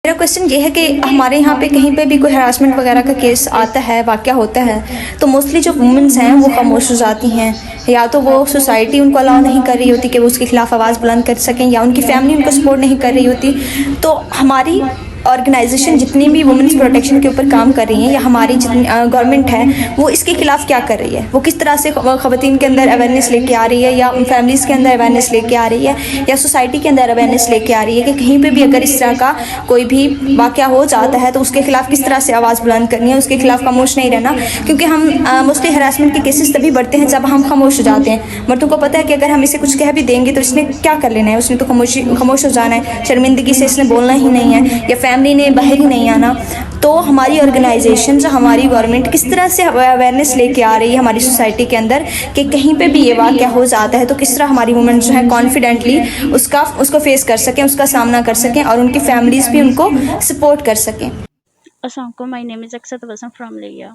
میرا کوشچن یہ ہے کہ ہمارے یہاں پہ کہیں پہ بھی کوئی ہراسمنٹ وغیرہ کا کیس آتا ہے, واقعہ ہوتا ہے, تو موسٹلی جو وومنس ہیں وہ خاموش ہو جاتی ہیں, یا تو وہ سوسائٹی ان کو الاؤ نہیں کر رہی ہوتی کہ وہ اس کے خلاف آواز بلند کر سکیں, یا ان کی فیملی ان کو سپورٹ نہیں کر رہی ہوتی. تو ہماری آرگنائزیشن جتنی بھی وومنس پروٹیکشن کے اوپر کام کر رہی ہیں یا ہماری جتنی گورنمنٹ ہے وہ اس کے خلاف کیا کر رہی ہے, وہ کس طرح سے خواتین کے اندر اویئرنیس لے کے آ رہی ہے, یا فیملیز کے اندر اویئرنیس لے کے آ رہی ہے, یا سوسائٹی کے اندر اویئرنیس لے کے آ رہی ہے کہ کہیں پہ بھی اگر اس طرح کا کوئی بھی واقعہ ہو جاتا ہے تو اس کے خلاف کس طرح سے آواز بلند کرنی ہے, اس کے خلاف خاموش نہیں رہنا. کیونکہ ہم موسٹلی ہراسمنٹ کے کیسز تبھی بڑھتے ہیں جب ہم خاموش ہو جاتے ہیں. مردوں کو پتہ ہے کہ اگر ہم اسے کچھ کہہ بھی دیں گے تو اس نے کیا کر لینا ہے, اس نے تو خاموش ہو جانا ہے, شرمندگی سے اس نے بولنا ہی نہیں ہے, یا فیملی نے باہر ہی نہیں آنا. تو ہماری آرگنائزیشنز, ہماری گورنمنٹ کس طرح سے اویئرنیس لے کے آ رہی ہے ہماری سوسائٹی کے اندر کہ کہیں پہ بھی یہ واقعہ ہو جاتا ہے تو کس طرح ہماری وومن جو ہے کانفیڈنٹلی اس کو فیس کر سکیں, اس کا سامنا کر سکیں, اور ان کی فیملیز بھی ان کو سپورٹ کر سکیں. السلام علیکم, مائی نیم از اکثر وسم فرام لیا.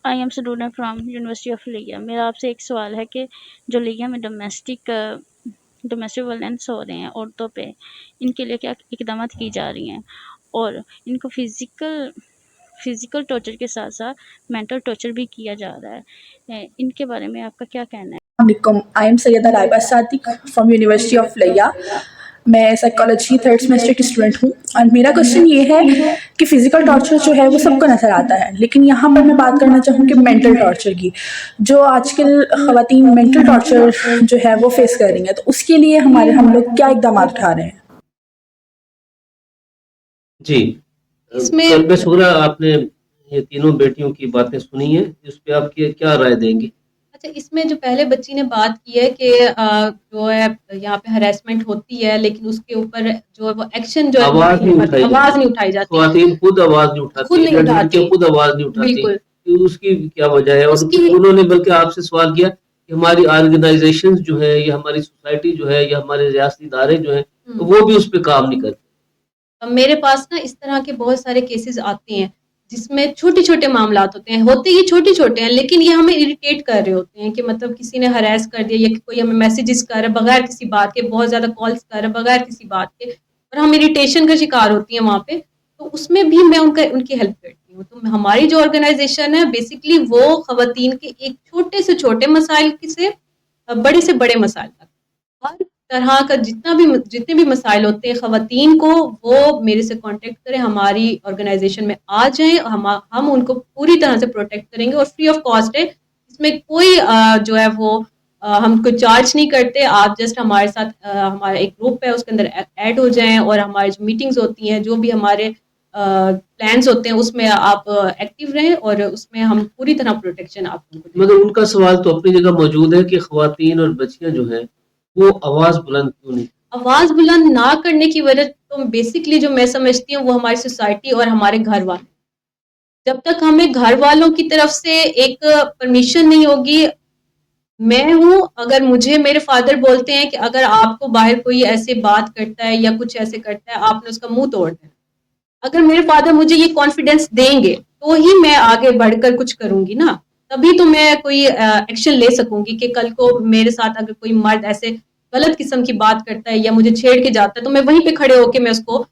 I am student from university of لیا. میرا آپ سے ایک سوال ہے کہ جو لیا میں ڈومیسٹک وائلنس ہو رہے ہیں عورتوں پہ, ان کے لیے کیا اقدامات کی جا رہی ہیں, اور ان کو فزیکل ٹارچر کے ساتھ ساتھ مینٹل ٹارچر بھی کیا جا رہا ہے, ان کے بارے میں آپ کا کیا کہنا ہے؟ السلام علیکم, I am Syeda Laiba Sadiq from university of لیا. میں سائیکالوجی 3rd سیمسٹر کی اسٹوڈنٹ ہوں, اور میرا کوشچن یہ ہے کہ فزیکل ٹارچر جو ہے وہ سب کو نظر آتا ہے, لیکن یہاں پر میں بات کرنا چاہوں کہ مینٹل ٹارچر کی, جو آج کل خواتین مینٹل ٹارچر جو ہے وہ فیس کر رہی ہیں, تو اس کے لیے ہم لوگ کیا اقدامات اٹھا رہے ہیں؟ جی, اس میں قلب صغریٰ آپ نے یہ تینوں بیٹیوں کی باتیں سنی ہیں, اس پہ آپ کی کیا رائے دیں گے؟ اچھا, اس میں جو پہلے بچی نے بات کی ہے کہ جو ہے یہاں پہ ہراسمنٹ ہوتی ہے لیکن اس کے اوپر جو ہے وہ ایکشن جو ہے آواز نہیں اٹھائی جاتی, خواتین خود آواز نہیں اٹھاتی, خود نہیں اٹھاتی, خود آواز نہیں اٹھاتی. بالکل. اس کی کیا وجہ ہے؟ اور انہوں نے بلکہ آپ سے سوال کیا کہ ہماری آرگنائزیشن جو ہے یا ہماری سوسائٹی جو ہے یا ہمارے ریاستی ادارے جو ہیں تو وہ بھی اس پہ کام نہیں کرتے. میرے پاس نا اس طرح کے بہت سارے کیسز آتے ہیں جس میں چھوٹے چھوٹے معاملات ہوتے ہیں, ہوتے ہی چھوٹے چھوٹے ہیں, لیکن یہ ہمیں اریٹیٹ کر رہے ہوتے ہیں کہ مطلب کسی نے ہراس کر دیا, یا کوئی ہمیں میسیجز کر رہا ہے بغیر کسی بات کے, بہت زیادہ کالز کر رہا ہے بغیر کسی بات کے, اور ہم اریٹیشن کا شکار ہوتی ہیں وہاں پہ. تو اس میں بھی میں ان کی ہیلپ کرتی ہوں. تو ہماری جو آرگنائزیشن ہے بیسکلی وہ خواتین کے ایک چھوٹے سے چھوٹے مسائل سے بڑے مسائل تک ہر طرح کا جتنے بھی مسائل ہوتے ہیں خواتین کو، وہ میرے سے کانٹیکٹ کریں، ہماری آرگنائزیشن میں آ جائیں، ہم ان کو پوری طرح سے پروٹیکٹ کریں گے، اور فری آف کاسٹ ہے، اس میں کوئی جو ہے وہ ہم کوئی چارج نہیں کرتے. آپ جسٹ ہمارے ساتھ ہمارا ایک گروپ ہے اس کے اندر ایڈ ہو جائیں، اور ہماری جو میٹنگز ہوتی ہیں، جو بھی ہمارے پلانس ہوتے ہیں، اس میں آپ ایکٹیو رہیں، اور اس میں ہم پوری طرح پروٹیکشن آپ کو دیں. مگر ان کا سوال تو اپنی جگہ موجود ہے کہ خواتین اور بچیاں جو ہیں وہ آواز بلند کیوں نہیں؟ آواز بلند نہ کرنے کی وجہ تو بیسکلی جو میں سمجھتی ہوں وہ ہماری سوسائٹی اور ہمارے گھر والے. جب تک ہمیں گھر والوں کی طرف سے ایک پرمیشن نہیں ہوگی، میں ہوں، اگر مجھے میرے فادر بولتے ہیں کہ اگر آپ کو باہر کوئی ایسے بات کرتا ہے یا کچھ ایسے کرتا ہے، آپ نے اس کا منہ توڑ دینا. اگر میرے فادر مجھے یہ کانفیڈینس دیں گے تو ہی میں آگے بڑھ کر کچھ کروں گی نا، تبھی تو میں کوئی ایکشن لے سکوں گی. کہ کل کو میرے ساتھ اگر کوئی مرد ایسے غلط قسم کی بات کرتا ہے یا مجھے چھیڑ کے جاتا ہے، تو میں وہیں پہ کھڑے ہو کے میں اس کو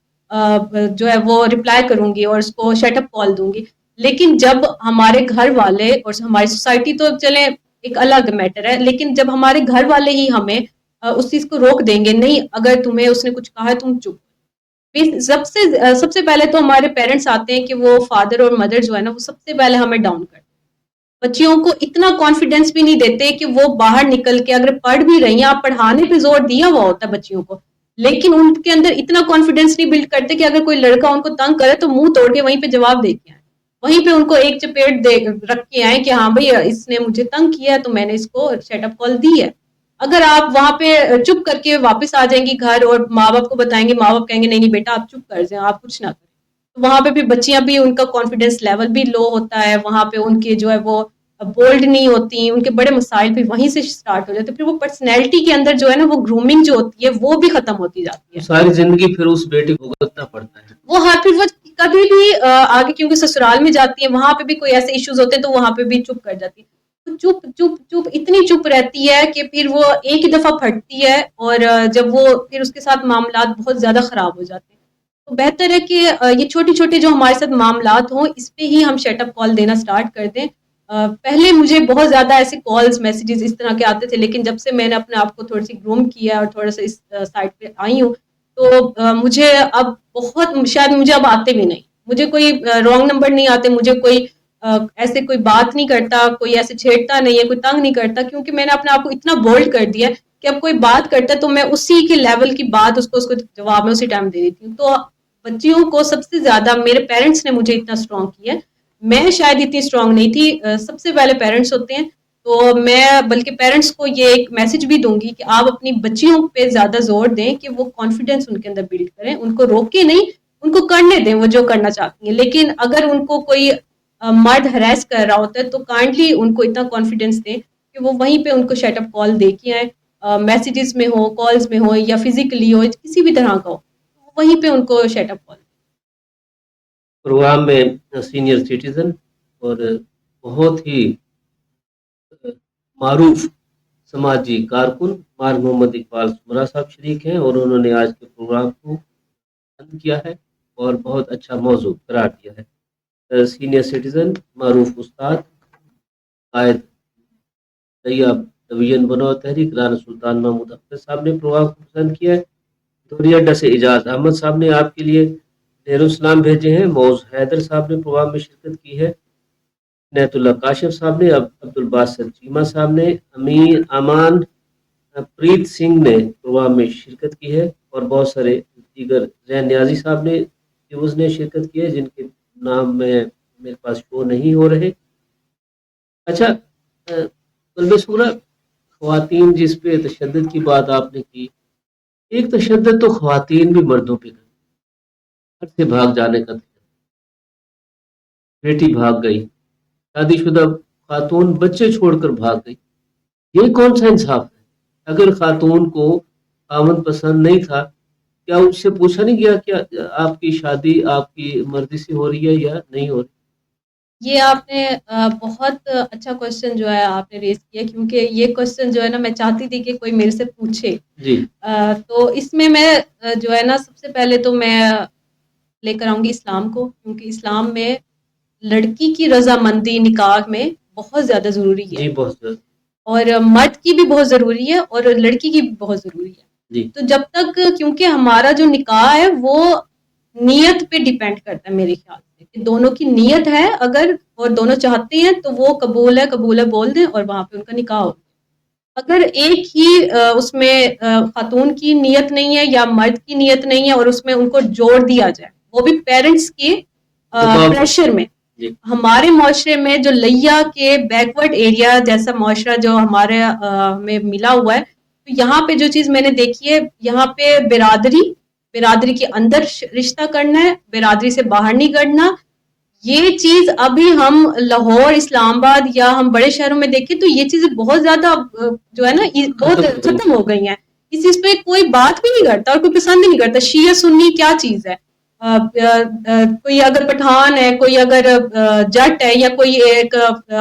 جو ہے وہ رپلائی کروں گی اور اس کو شٹ اپ کال دوں گی. لیکن جب ہمارے گھر والے اور ہماری سوسائٹی تو چلے ایک الگ میٹر ہے، لیکن جب ہمارے گھر والے ہی ہمیں اس چیز کو روک دیں گے، نہیں اگر تمہیں اس نے کچھ کہا ہے تم چپ. سب سے پہلے تو ہمارے پیرنٹس آتے ہیں کہ وہ فادر اور مدر جو ہے نا، وہ سب سے پہلے ہمیں ڈاؤن کرتے ہیں. بچیوں کو اتنا کانفیڈینس بھی نہیں دیتے کہ وہ باہر نکل کے اگر پڑھ بھی رہی ہیں، آپ پڑھانے پہ زور دیا ہوا ہوتا ہے بچیوں کو، لیکن ان کے اندر اتنا کانفیڈینس نہیں بلڈ کرتے کہ اگر کوئی لڑکا ان کو تنگ کرے تو منہ توڑ کے وہیں پہ جواب دے کے آئیں، وہیں پہ ان کو ایک چپیٹ رکھ کے آئیں کہ ہاں بھائی اس نے مجھے تنگ کیا ہے تو میں نے اس کو سیٹ اپ کال دی ہے. اگر آپ وہاں پہ چپ کر کے واپس آ جائیں گی گھر اور ماں باپ کو بتائیں گے، ماں باپ کہیں گے نہیں بیٹا آپ چپ کر جائیں، آپ کچھ نہ کریں، تو وہاں پہ بھی بچیاں بھی ان کا کانفیڈینس لیول بھی لو ہوتا ہے، وہاں پہ ان کے جو ہے وہ بولڈ نہیں ہوتی، ان کے بڑے مسائل بھی وہیں سے سٹارٹ ہو جاتے ہیں. پھر وہ پرسنالٹی کے اندر جو ہے نا وہ گرومنگ جو ہوتی ہے وہ بھی ختم ہوتی جاتی ہے. ساری زندگی پھر اس بیٹی کو بھگتنا پڑتا ہے. وہ ہر پھر وہ کبھی بھی آگے کیونکہ سسرال میں جاتی ہے، وہاں پہ بھی کوئی ایسے ایشوز ہوتے ہیں تو وہاں پہ بھی چپ کر جاتی ہے. چپ چپ چپ اتنی چپ رہتی ہے کہ پھر وہ ایک ہی دفعہ پھٹتی ہے، اور جب وہ پھر اس کے ساتھ معاملات بہت زیادہ خراب ہو جاتے ہیں. تو بہتر ہے کہ یہ چھوٹی چھوٹی جو ہمارے ساتھ معاملات ہوں اس پہ ہی ہم شٹ اپ کال دینا سٹارٹ کر دیں. پہلے مجھے بہت زیادہ ایسے کالز میسیجز اس طرح کے آتے تھے، لیکن جب سے میں نے اپنے آپ کو تھوڑی سی گروم کیا اور تھوڑا سا اس سائٹ پہ آئی ہوں تو مجھے اب بہت، شاید مجھے اب آتے بھی نہیں، مجھے کوئی رانگ نمبر نہیں آتے، مجھے کوئی ایسے کوئی بات نہیں کرتا، کوئی ایسے چھیڑتا نہیں ہے، کوئی تنگ نہیں کرتا، کیونکہ میں نے اپنے آپ کو اتنا بولڈ کر دیا کہ اب کوئی بات کرتا ہے تو میں اسی کے لیول کی بات اس کو جواب میں اسی ٹائم دے دیتی ہوں. تو بچیوں کو سب سے زیادہ میرے پیرنٹس نے مجھے اتنا اسٹرانگ کیا ہے، میں شاید اتنی اسٹرانگ نہیں تھی. سب سے پہلے پیرنٹس ہوتے ہیں، تو میں بلکہ پیرنٹس کو یہ ایک میسج بھی دوں گی کہ آپ اپنی بچیوں پہ زیادہ زور دیں کہ وہ کانفیڈینس ان کے اندر بلڈ کریں، ان کو روکے نہیں، ان کو کرنے دیں وہ جو کرنا چاہتی ہیں. لیکن اگر ان کو کوئی مرد ہراس کر رہا ہوتا ہے تو کائنڈلی ان کو اتنا کانفیڈینس دیں کہ وہ وہیں پہ ان کو شٹ اپ کال دے کے آئیں، میسیجز میں ہو، کالز میں ہو، یا فزیکلی ہو، کسی بھی طرح کا ہو، وہیں پہ ان کو شٹ اپ کال. پروگرام میں سینئر سٹیزن اور بہت ہی معروف سماجی کارکن مار محمد اقبال سمرا صاحب شریک ہیں، اور انہوں نے آج کے پروگرام کو بند کیا ہے اور بہت اچھا موضوع قرار دیا ہے. سینئر سٹیزن، معروف استاد، قائد طیب ڈویژن بنو تحریک رانا سلطان محمود اختر صاحب نے پروگرام کو پسند کیا ہے. دوری اڈا سے اعجاز احمد صاحب نے آپ کے لیے ڈھیر السلام بھیجے ہیں. موز حیدر صاحب نے پروگرام میں شرکت کی ہے. نیت اللہ کاشف صاحب نے، عبد الباسط چیمہ صاحب نے، امیر امان پریت سنگھ نے پروگرام میں شرکت کی ہے، اور بہت سارے دیگر، زین نیازی صاحب نے ویوز نے شرکت کی ہے جن کے نام میں میرے پاس شو نہیں ہو رہے. اچھا طلبہ سورہ، خواتین جس پہ تشدد کی بات آپ نے کی، ایک تشدد تو خواتین بھی مردوں پہ گھر سے بھاگ جانے کا تھا. بیٹی بھاگ گئی، شادی شدہ خاتون بچے چھوڑ کر بھاگ گئی. یہ کون سا انصاف ہے؟ اگر خاتون کو خاوند پسند نہیں تھا، کیا اس سے پوچھا نہیں گیا کہ آپ کی شادی آپ کی مرضی سے ہو رہی ہے یا نہیں ہو رہی؟ یہ آپ نے بہت اچھا کوشچن جو ہے آپ نے ریز کیا، کیونکہ یہ کوشچن جو ہے نا میں چاہتی تھی کہ کوئی میرے سے پوچھے. جی. تو اس میں جو ہے نا سب سے پہلے تو میں لے کر آؤں گی اسلام کو، کیونکہ اسلام میں لڑکی کی رضامندی نکاح میں بہت زیادہ ضروری ہے. جی بہت زیادہ. اور مرد کی بھی بہت ضروری ہے اور لڑکی کی بھی بہت ضروری ہے. جی تو جب تک کیونکہ ہمارا جو نکاح ہے وہ نیت پہ ڈیپینڈ کرتا ہے میرے خیال سے کہ دونوں کی نیت ہے اگر اور دونوں چاہتے ہیں تو وہ قبول ہے بول دیں اور وہاں پہ ان کا نکاح ہو. اگر ایک ہی اس میں خاتون کی نیت نہیں ہے یا مرد کی نیت نہیں ہے اور اس میں ان کو جوڑ دیا جائے وہ بھی پیرنٹس کے پریشر میں. جی ہمارے معاشرے میں جو لیا کے بیکورڈ ایریا جیسا معاشرہ جو ہمارے میں ملا ہوا ہے تو یہاں پہ جو چیز میں نے دیکھی ہے یہاں پہ برادری کے اندر رشتہ کرنا ہے, برادری سے باہر نہیں کرنا. یہ چیز ابھی ہم لاہور اسلام آباد یا ہم بڑے شہروں میں دیکھیں تو یہ چیزیں بہت زیادہ جو ہے نا بہت ختم ہو گئی ہیں. اس چیز پہ کوئی بات بھی نہیں کرتا اور کوئی پسند بھی نہیں کرتا. شیعہ سنی کیا چیز ہے, کوئی اگر پٹھان ہے, کوئی اگر جٹ ہے یا کوئی ایک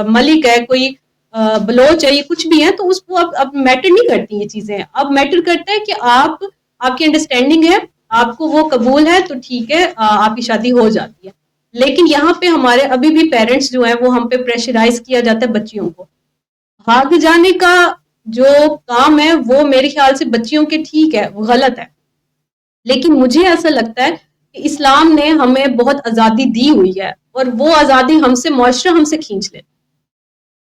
ملک ہے, کوئی بلوچ ہے, یہ کچھ بھی ہے تو اس کو اب میٹر نہیں کرتی یہ چیزیں. اب میٹر کرتا ہے کہ آپ کی انڈرسٹینڈنگ ہے, آپ کو وہ قبول ہے تو ٹھیک ہے آپ کی شادی ہو جاتی ہے. لیکن یہاں پہ ہمارے ابھی بھی پیرنٹس جو ہیں وہ ہم پہ پریشرائز کیا جاتا ہے بچیوں کو. بھاگ جانے کا جو کام ہے وہ میرے خیال سے بچیوں کے ٹھیک ہے, وہ غلط ہے. لیکن مجھے ایسا لگتا ہے کہ اسلام نے ہمیں بہت آزادی دی ہوئی ہے اور وہ آزادی ہم سے معاشرہ ہم سے کھینچ لیتا.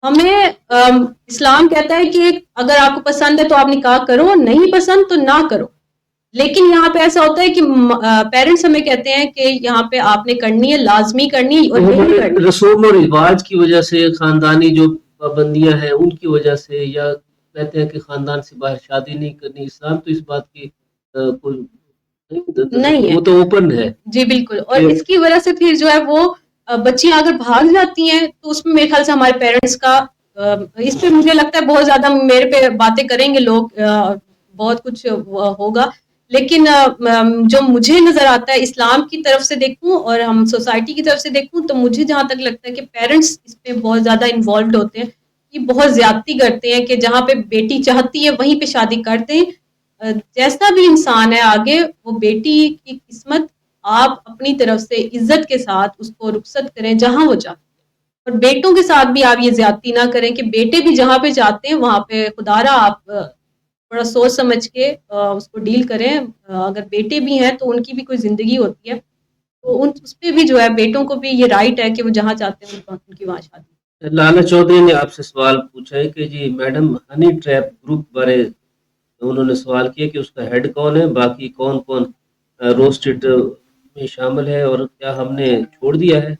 ہمیں اسلام کہتا ہے کہ اگر آپ کو پسند ہے تو آپ نکاح کرو, نہیں پسند تو نہ کرو. لیکن یہاں پہ ایسا ہوتا ہے کہ پیرنٹس ہمیں کہتے ہیں کہ یہاں پہ آپ نے کرنی ہے, لازمی کرنی ہے اور نہیں کرنی. رسوم اور رواج کی وجہ سے, خاندانی جو پابندیاں ہیں ان کی وجہ سے, یا کہتے ہیں کہ خاندان سے باہر شادی نہیں کرنی. اسلام تو اس بات کی کوئی نہیں ہے, وہ تو اوپن ہے. جی بالکل. اور اس کی وجہ سے پھر جو ہے وہ بچیاں اگر بھاگ جاتی ہیں تو اس میں میرے خیال سے ہمارے پیرنٹس کا اس پہ مجھے لگتا ہے بہت زیادہ میرے پہ باتیں کریں گے لوگ, بہت کچھ ہوگا. لیکن جو مجھے نظر آتا ہے اسلام کی طرف سے دیکھوں اور ہم سوسائٹی کی طرف سے دیکھوں تو مجھے جہاں تک لگتا ہے کہ پیرنٹس اس پہ بہت زیادہ انوالوڈ ہوتے ہیں. یہ بہت زیادتی کرتے ہیں کہ جہاں پہ بیٹی چاہتی ہے وہیں پہ شادی کرتے ہیں. جیسا بھی انسان ہے آگے وہ بیٹی کی قسمت آپ اپنی طرف سے عزت کے ساتھ اس کو رخصت کریں جہاں وہ چاہتے ہیں. اور بیٹوں کے ساتھ بھی آپ یہ زیادتی نہ کریں کہ بیٹے بھی جہاں پہ جاتے ہیں وہاں پہ خدا را آپ تھوڑا سوچ سمجھ کے اس کو ڈیل کریں. اگر بیٹے بھی ہیں تو ان کی بھی کوئی زندگی ہوتی ہے تو اس پہ بھی جو ہے بیٹوں کو بھی یہ رائٹ ہے کہ وہ جہاں چاہتے ہیں ان کی وہاں شادی. لالا چودھری نے آپ سے سوال پوچھا ہے کہ جی میڈم ہنی ٹریپ گروپ بارے انہوں نے سوال کیا کہ اس کا ہیڈ کون ہے, باقی کون کون روسٹڈ میں شامل ہے اور کیا ہم نے چھوڑ دیا ہے.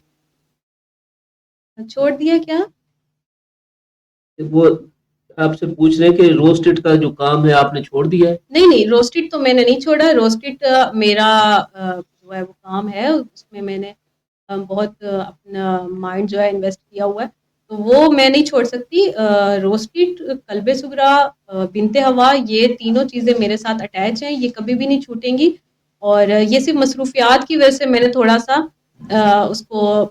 چھوڑ دیا کیا؟ وہ آپ سے پوچھ رہے ہیں کہ روسٹڈ کا جو کام ہے آپ نے چھوڑ دیا ہے. نہیں, روسٹڈ تو میں نے نہیں چھوڑا. روسٹڈ میرا جو ہے وہ کام ہے, اس میں میں نے بہت اپنا مائنڈ جو ہے انویسٹ کیا ہوا ہے تو وہ میں نہیں چھوڑ سکتی. روسٹڈ, قلب صغرا, بنت ہوا, یہ تینوں چیزیں میرے ساتھ اٹیچ ہیں, یہ کبھی بھی نہیں چھوٹیں گی. اور یہ صرف مصروفیات کی وجہ سے میں نے تھوڑا سا اس کو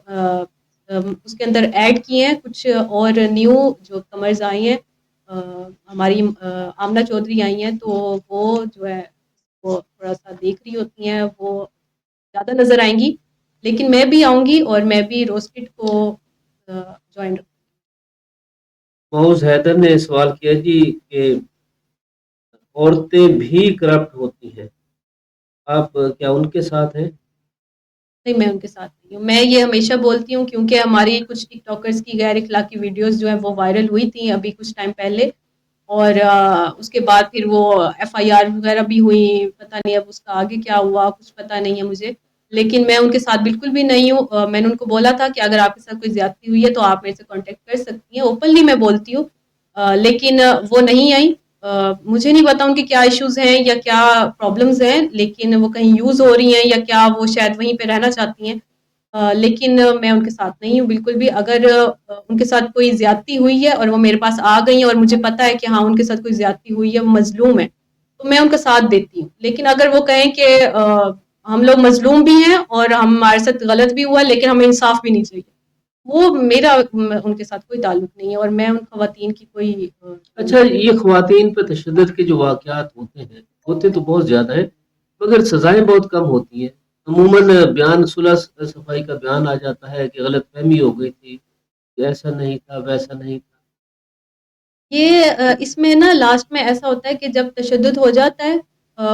اس کے اندر ایڈ کیے ہیں. کچھ اور نیو جو کمرز آئی ہیں, ہماری آمنہ چودھری آئی ہیں تو وہ جو ہے وہ تھوڑا سا دیکھ رہی ہوتی ہیں, وہ زیادہ نظر آئیں گی. لیکن میں بھی آؤں گی اور میں بھی روسٹڈ کو جوائن رکھوں. محوز حیدر نے سوال کیا جی کہ عورتیں بھی کرپٹ ہوتی ہیں, آپ کیا ان کے ساتھ ہیں؟ نہیں, میں ان کے ساتھ نہیں ہوں. میں یہ ہمیشہ بولتی ہوں کیونکہ ہماری کچھ ٹک ٹاکرز کی غیر اخلاقی ویڈیوز جو ہیں وہ وائرل ہوئی تھیں ابھی کچھ ٹائم پہلے, اور اس کے بعد پھر وہ FIR وغیرہ بھی ہوئی. پتہ نہیں اب اس کا آگے کیا ہوا, کچھ پتہ نہیں ہے مجھے. لیکن میں ان کے ساتھ بالکل بھی نہیں ہوں. میں نے ان کو بولا تھا کہ اگر آپ کے ساتھ کوئی زیادتی ہوئی ہے تو آپ میرے سے کانٹیکٹ کر سکتی ہیں, اوپنلی میں بولتی ہوں. لیکن وہ نہیں آئیں. مجھے نہیں پتا ان کے کیا ایشوز ہیں یا کیا پرابلمز ہیں, لیکن وہ کہیں یوز ہو رہی ہیں یا کیا وہ شاید وہیں پہ رہنا چاہتی ہیں. لیکن میں ان کے ساتھ نہیں ہوں بالکل بھی. اگر ان کے ساتھ کوئی زیادتی ہوئی ہے اور وہ میرے پاس آ گئی ہیں اور مجھے پتا ہے کہ ہاں ان کے ساتھ کوئی زیادتی ہوئی ہے, وہ مظلوم ہے, تو میں ان کا ساتھ دیتی ہوں. لیکن اگر وہ کہیں کہ ہم لوگ مظلوم بھی ہیں اور ہمارے ساتھ غلط بھی ہوا لیکن ہمیں انصاف بھی نہیں چاہیے, وہ میرا ان کے ساتھ کوئی تعلق نہیں ہے. اور میں ان خواتین کی کوئی اچھا, یہ خواتین پہ تشدد کے جو واقعات ہوتے تو بہت زیادہ ہیں مگر سزائیں بہت کم ہوتی ہیں. عموماً بیان صلح صفائی کا بیان آ جاتا ہے کہ غلط فہمی ہو گئی تھی, ایسا نہیں تھا ویسا نہیں تھا. یہ اس میں نا لاسٹ میں ایسا ہوتا ہے کہ جب تشدد ہو جاتا ہے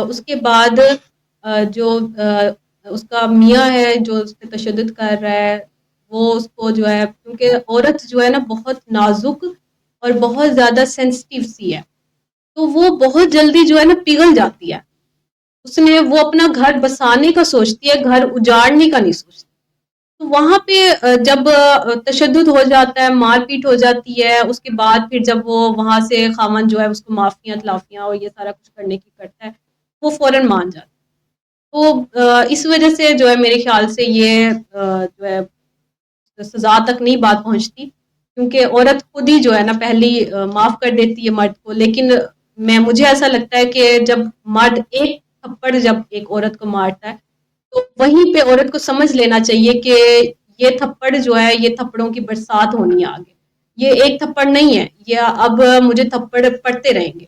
اس کے بعد جو اس کا میاں ہے جو اس پہ تشدد کر رہا ہے وہ اس کو جو ہے، کیونکہ عورت جو ہے نا بہت نازک اور بہت زیادہ سینسٹیو سی ہے، تو وہ بہت جلدی جو ہے نا پگھل جاتی ہے. اس نے وہ اپنا گھر بسانے کا سوچتی ہے، گھر اجاڑنے کا نہیں سوچتی. تو وہاں پہ جب تشدد ہو جاتا ہے، مار پیٹ ہو جاتی ہے، اس کے بعد پھر جب وہ وہاں سے خاوند جو ہے اس کو معافیاں تلافیاں اور یہ سارا کچھ کرنے کی کرتا ہے، وہ فوراً مان جاتا ہے. تو اس وجہ سے جو ہے میرے خیال سے یہ جو ہے سزا تک نہیں بات پہنچتی، کیونکہ عورت خود ہی جو ہے نا پہلی معاف کر دیتی ہے مرد کو. لیکن مجھے ایسا لگتا ہے کہ جب مرد ایک تھپڑ جب ایک عورت کو مارتا ہے تو وہیں پہ عورت کو سمجھ لینا چاہیے کہ یہ تھپڑ جو ہے یہ تھپڑوں کی برسات ہونی ہے آگے، یہ ایک تھپڑ نہیں ہے، یہ اب مجھے تھپڑ پڑتے رہیں گے.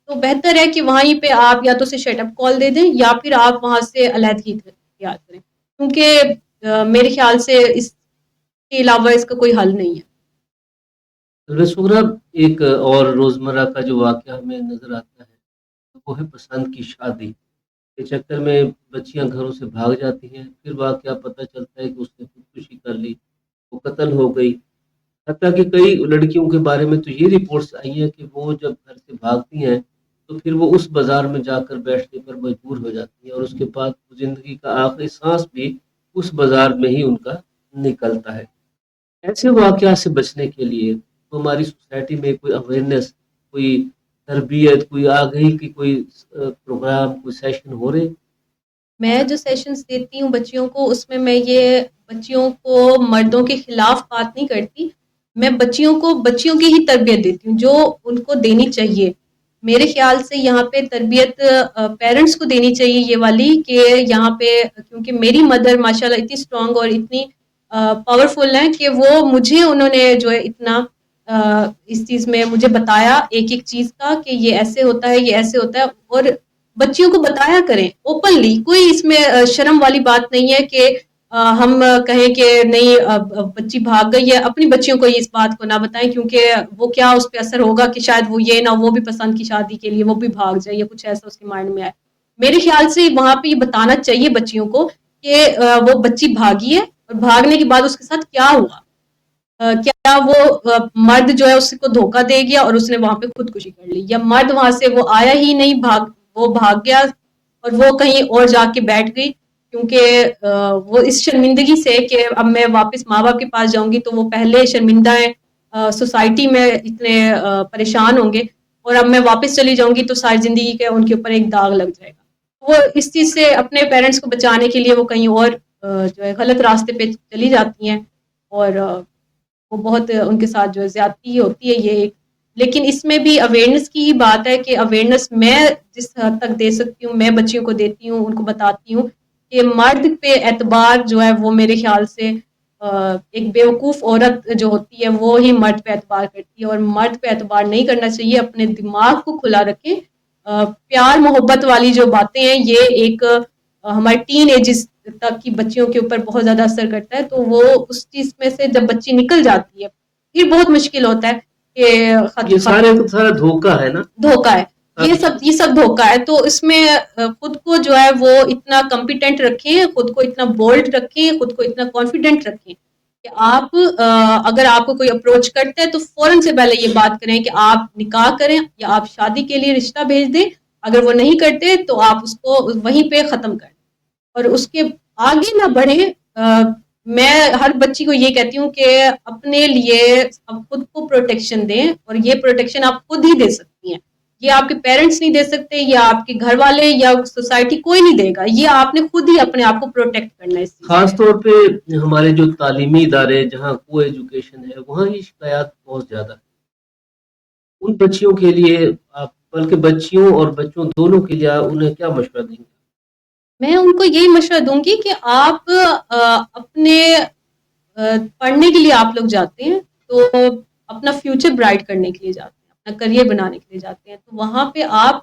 تو بہتر ہے کہ وہیں پہ آپ یا تو اسے شٹ اپ کال دے دیں یا پھر آپ وہاں سے علیحدگی اختیار کریں، کیونکہ میرے خیال سے اس کے علاوہ اس کا کوئی حل نہیں ہے. سغرا، ایک اور روزمرہ کا جو واقعہ ہمیں نظر آتا ہے وہ ہے پسند کی شادی کے چکر میں بچیاں گھروں سے بھاگ جاتی ہیں، پھر واقعہ پتہ چلتا ہے کہ اس نے خودکشی کر لی، وہ قتل ہو گئی. حتیٰ کہ کئی لڑکیوں کے بارے میں تو یہ رپورٹس آئی ہیں کہ وہ جب گھر سے بھاگتی ہیں تو پھر وہ اس بازار میں جا کر بیٹھنے پر مجبور ہو جاتی ہیں، اور اس کے بعد زندگی کا آخری سانس بھی اس بازار میں ہی ان کا نکلتا ہے. ایسے واقعات سے بچنے کے لیے تو ہماری سوسائٹی میں کوئی اویئرنیس، کوئی تربیت، کوئی آگہی کی کوئی پروگرام، کوئی سیشن ہو رہے؟ میں جو سیشنز دیتی ہوں بچیوں کو، اس میں یہ بچیوں کو مردوں کے خلاف بات نہیں کرتی، میں بچیوں کو بچیوں کی ہی تربیت دیتی ہوں جو ان کو دینی چاہیے. میرے خیال سے یہاں پہ تربیت پیرنٹس کو دینی چاہیے یہ والی، کہ یہاں پہ کیونکہ میری مدر ماشاءاللہ اتنی اسٹرانگ اور اتنی پاورفل ہیں کہ وہ مجھے انہوں نے جو ہے اتنا اس چیز میں مجھے بتایا ایک ایک چیز کا کہ یہ ایسے ہوتا ہے، یہ ایسے ہوتا ہے. اور بچیوں کو بتایا کریں اوپنلی، کوئی اس میں شرم والی بات نہیں ہے کہ ہم کہیں کہ نہیں بچی بھاگ گئی ہے، اپنی بچیوں کو اس بات کو نہ بتائیں، کیونکہ وہ کیا اس پہ اثر ہوگا کہ شاید وہ یہ نہ وہ بھی پسند کی شادی کے لیے وہ بھی بھاگ جائے یا کچھ ایسا اس کے مائنڈ میں آئے. میرے خیال سے وہاں پہ یہ بتانا چاہیے بچیوں کو کہ وہ بچی بھاگی ہے اور بھاگنے کے بعد اس کے ساتھ کیا ہوا. کیا وہ مرد جو ہے اس کو دھوکہ دے گیا اور اس نے وہاں پہ خودکشی کر لی، یا مرد وہاں سے وہ آیا ہی نہیں، وہ بھاگ گیا اور وہ کہیں اور جا کے بیٹھ گئی، کیونکہ وہ اس شرمندگی سے کہ اب میں واپس ماں باپ کے پاس جاؤں گی تو وہ پہلے شرمندہ ہیں، سوسائٹی میں اتنے پریشان ہوں گے، اور اب میں واپس چلی جاؤں گی تو ساری زندگی کے ان کے اوپر ایک داغ لگ جائے گا. وہ اس چیز سے اپنے پیرنٹس کو بچانے کے لیے وہ کہیں اور جو ہے غلط راستے پہ چلی جاتی ہیں، اور وہ بہت ان کے ساتھ جو ہے زیادتی ہوتی ہے یہ ایک. لیکن اس میں بھی اویئرنیس کی ہی بات ہے کہ اویئرنیس میں جس حد تک دے سکتی ہوں میں بچیوں کو دیتی ہوں، ان کو بتاتی ہوں کہ مرد پہ اعتبار جو ہے وہ میرے خیال سے ایک بیوقوف عورت جو ہوتی ہے وہ ہی مرد پہ اعتبار کرتی ہے، اور مرد پہ اعتبار نہیں کرنا چاہیے. اپنے دماغ کو کھلا رکھیں. پیار محبت والی جو باتیں ہیں یہ ایک ہمارے ٹین ایجز تک کی بچیوں کے اوپر بہت زیادہ اثر کرتا ہے، تو وہ اس چیز میں سے جب بچی نکل جاتی ہے پھر بہت مشکل ہوتا ہے کہ یہ سارا دھوکہ ہے نا، دھوکہ ہے، یہ سب دھوکہ ہے. تو اس میں خود کو جو ہے وہ اتنا کمپیٹنٹ رکھیں، خود کو اتنا بولڈ رکھیں، خود کو اتنا کانفیڈنٹ رکھیں کہ آپ اگر آپ کو کوئی اپروچ کرتا ہے تو فوراً سے پہلے یہ بات کریں کہ آپ نکاح کریں یا آپ شادی کے لیے رشتہ بھیج دیں. اگر وہ نہیں کرتے تو آپ اس کو وہیں پہ ختم کر دیں اور اس کے آگے نہ بڑھیں. میں ہر بچی کو یہ کہتی ہوں کہ اپنے لیے اب خود کو پروٹیکشن دیں، اور یہ پروٹیکشن آپ خود ہی دے سکتی ہیں. یہ آپ کے پیرنٹس نہیں دے سکتے، یا آپ کے گھر والے یا سوسائٹی کوئی نہیں دے گا. یہ آپ نے خود ہی اپنے آپ کو پروٹیکٹ کرنا ہے. خاص طور پہ ہمارے جو تعلیمی ادارے جہاں کو ایجوکیشن ہے وہاں یہ شکایات بہت زیادہ ہے. ان بچیوں کے لیے آپ، بلکہ بچیوں اور بچوں دونوں کے لیے انہیں کیا مشورہ دیں گے؟ میں ان کو یہی مشورہ دوں گی کہ آپ اپنے پڑھنے کے لیے آپ لوگ جاتے ہیں تو اپنا فیوچر برائٹ کرنے کے لیے جاتے ہیں، اپنا کریئر بنانے کے لیے جاتے ہیں، تو وہاں پہ آپ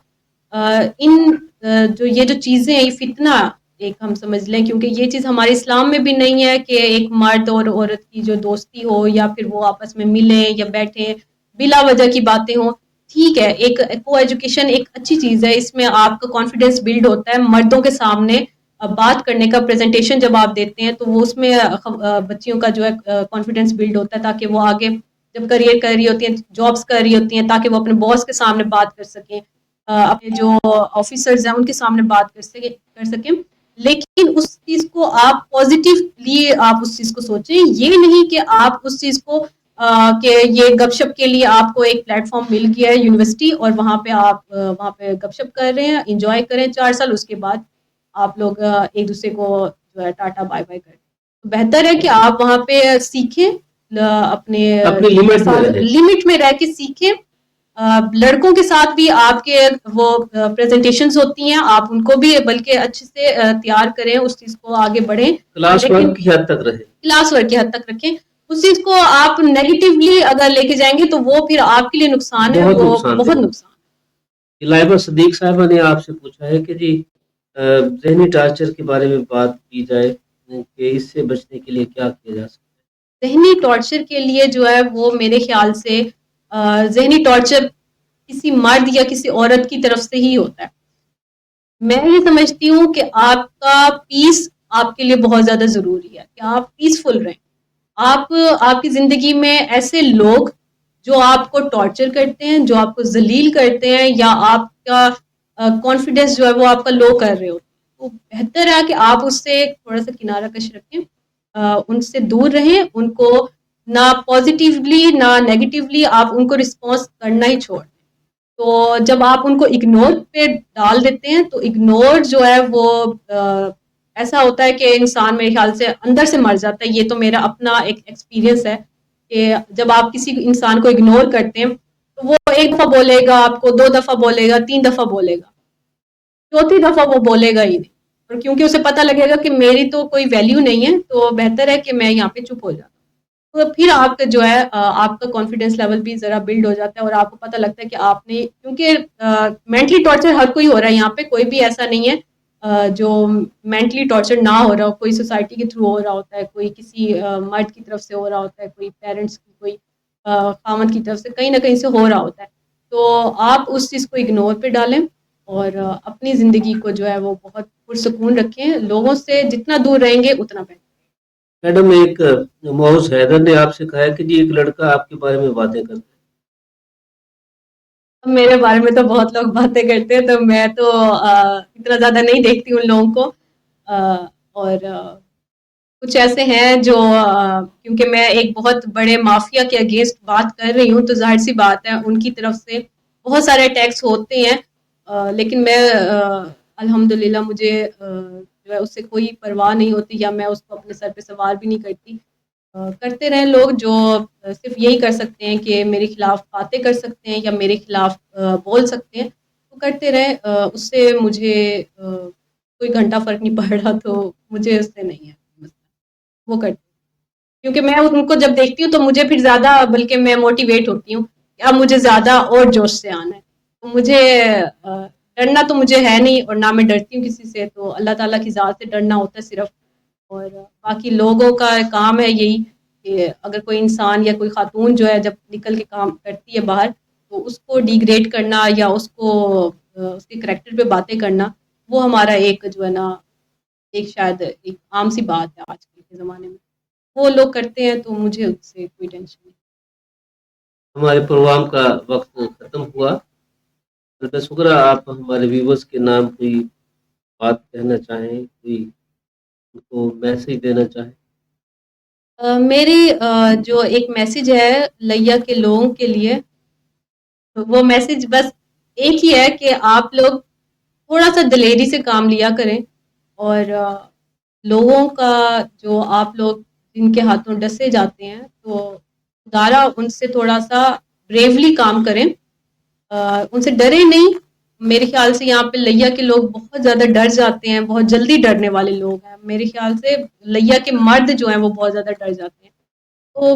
یہ جو چیزیں ہیں یہ فتنہ ایک ہم سمجھ لیں، کیونکہ یہ چیز ہمارے اسلام میں بھی نہیں ہے کہ ایک مرد اور عورت کی جو دوستی ہو یا پھر وہ آپس میں ملیں یا بیٹھیں. بلا وجہ کی باتیں ہوں. ٹھیک ہے، ایک کو ایجوکیشن ایک اچھی چیز ہے، اس میں آپ کا کانفیڈینس بلڈ ہوتا ہے. مردوں کے سامنے بات کرنے کا پریزنٹیشن جب آپ دیتے ہیں تو وہ اس میں بچیوں کا جو ہے کانفیڈینس بلڈ ہوتا ہے، تاکہ وہ آگے جب کریئر کر رہی ہوتی ہیں، جابس کر رہی ہوتی ہیں، تاکہ وہ اپنے باس کے سامنے بات کر سکیں، اپنے جو آفیسرز ہیں ان کے سامنے بات کر سکیں. لیکن اس چیز کو آپ پازیٹیولی آپ اس چیز کو سوچیں، یہ نہیں کہ آپ اس چیز کو کہ یہ گپ شپ کے لیے آپ کو ایک پلیٹ فارم مل گیا ہے یونیورسٹی اور وہاں پہ آپ وہاں پہ گپ شپ کر رہے ہیں، انجوائے کریں 4 سال، اس کے بعد آپ لوگ ایک دوسرے کو جو ہے ٹاٹا بائے بائے کریں. تو بہتر ہے کہ آپ وہاں پہ سیکھیں، اپنے لمٹ میں رہ کے سیکھیں. لڑکوں کے ساتھ بھی آپ کے وہ پریزنٹیشنز ہوتی ہیں، آپ ان کو بھی بلکہ اچھے سے تیار کریں، اس چیز کو آگے بڑھیں، کلاس ورک کی حد تک رہے، کلاس ورک کی حد تک رکھیں. اس چیز کو آپ نیگیٹیولی اگر لے کے جائیں گے تو وہ پھر آپ کے لیے نقصان ہے، وہ بہت نقصان. لائبہ صدیق صاحبہ نے آپ سے پوچھا ہے کہ جی ذہنی ٹارچر کے بارے میں بات کی جائے کہ اس سے بچنے کے لیے کیا کیا جا سکتا ہے. ذہنی ٹارچر کے لیے جو ہے وہ میرے خیال سے ذہنی ٹارچر کسی مرد یا کسی عورت کی طرف سے ہی ہوتا ہے. میں یہ سمجھتی ہوں کہ آپ کا پیس آپ کے لیے بہت زیادہ ضروری ہے کہ آپ پیسفل رہیں. آپ کی زندگی میں ایسے لوگ جو آپ کو ٹارچر کرتے ہیں، جو آپ کو ذلیل کرتے ہیں، یا آپ کا کانفیڈینس جو ہے وہ آپ کا لو کر رہے ہوتے ہیں، تو بہتر ہے کہ آپ اس سے تھوڑا سا کنارہ کش رکھیں، ان سے دور رہیں. ان کو نہ پازیٹیولی نہ نیگیٹیولی آپ ان کو رسپانس کرنا ہی چھوڑ دیں. تو جب آپ ان کو اگنور پہ ڈال دیتے ہیں تو اگنور جو ہے وہ ایسا ہوتا ہے کہ انسان میرے خیال سے اندر سے مر جاتا ہے. یہ تو میرا اپنا ایک ایکسپیرینس ہے کہ جب آپ کسی انسان کو اگنور کرتے ہیں تو وہ 1 دفعہ بولے گا آپ کو، 2 دفعہ بولے گا، 3 دفعہ بولے گا، 4تھی دفعہ وہ بولے گا ہی نہیں. اور کیونکہ اسے پتہ لگے گا کہ میری تو کوئی ویلیو نہیں ہے، تو بہتر ہے کہ میں یہاں پہ چپ ہو جاتا ہوں. تو پھر آپ کا جو ہے آپ کا کانفیڈینس لیول بھی ذرا بلڈ ہو جاتا ہے اور آپ کو پتہ لگتا ہے کہ آپ نے، کیونکہ مینٹلی ٹارچر ہر کوئی ہو رہا ہے، یہاں پہ کوئی بھی ایسا نہیں ہے جو مینٹلی ٹارچر نہ ہو رہا ہو. کوئی سوسائٹی کے تھرو ہو رہا ہوتا ہے، کوئی کسی مرد کی طرف سے ہو رہا ہوتا ہے، کوئی پیرنٹس کی، کوئی خامد کی طرف سے، کہیں نہ کہیں سے ہو رہا ہوتا ہے. تو آپ اس چیز کو اگنور پہ ڈالیں اور اپنی زندگی کو جو ہے وہ بہت پرسکون رکھیں. لوگوں سے جتنا دور رہیں گے اتنا بہتر. میڈم، ایک معوذ حیدر نے آپ سے کہا ہے کہ جی ایک لڑکا آپ کے بارے میں باتیں کرتا ہے. میرے بارے میں تو بہت لوگ باتیں کرتے ہیں، تو میں تو اتنا زیادہ نہیں دیکھتی ان لوگوں کو. اور کچھ ایسے ہیں جو کیونکہ میں ایک بہت بڑے مافیا کے اگینسٹ بات کر رہی ہوں، تو ظاہر سی بات ہے ان کی طرف سے بہت سارے اٹیکس ہوتے ہیں. لیکن میں الحمدللہ مجھے جو ہے اس سے کوئی پرواہ نہیں ہوتی، یا میں اس کو اپنے سر پہ سوار بھی نہیں کرتی. کرتے رہیں لوگ جو صرف یہی کر سکتے ہیں کہ میرے خلاف باتیں کر سکتے ہیں یا میرے خلاف بول سکتے ہیں، تو کرتے رہیں. اس سے مجھے کوئی گھنٹہ فرق نہیں پڑ رہا، تو مجھے اس سے نہیں ہے مسئلہ، وہ کرتے. کیونکہ میں ان کو جب دیکھتی ہوں تو مجھے پھر زیادہ، بلکہ میں موٹیویٹ ہوتی ہوں کہ اب مجھے زیادہ اور جوش سے آنا ہے. تو مجھے ڈرنا تو مجھے ہے نہیں، اور نہ میں ڈرتی ہوں کسی سے. تو اللہ تعالیٰ کی ذات سے ڈرنا ہوتا ہے صرف. اور باقی لوگوں کا کام ہے یہی کہ اگر کوئی انسان یا کوئی خاتون جو ہے جب نکل کے کام کرتی ہے باہر، تو اس کو ڈیگریڈ کرنا یا اس کو اس کے کریکٹر پہ باتیں کرنا، وہ ہمارا ایک جو ہے نا ایک شاید ایک عام سی بات ہے آج کل کے زمانے میں. وہ لوگ کرتے ہیں تو مجھے اس سے کوئی ٹینشن نہیں. ہمارے پروگرام کا وقت ختم ہوا. شکریہ، آپ ہمارے ویورز کے نام کوئی بات کہنا چاہیں، کوئی ان کو میسج دینا چاہیں. میری جو ایک میسج ہے لیا کے لوگوں کے لیے، وہ میسج بس ایک ہی ہے کہ آپ لوگ تھوڑا سا دلیری سے کام لیا کریں، اور لوگوں کا جو آپ لوگ جن کے ہاتھوں ڈسے جاتے ہیں تو خدارا ان سے تھوڑا سا بریولی کام کریں، ان سے ڈرے نہیں. میرے خیال سے یہاں پہ لیا کے لوگ بہت زیادہ ڈر جاتے ہیں، بہت جلدی ڈرنے والے لوگ ہیں. میرے خیال سے لیا کے مرد جو ہیں وہ بہت زیادہ ڈر جاتے ہیں. تو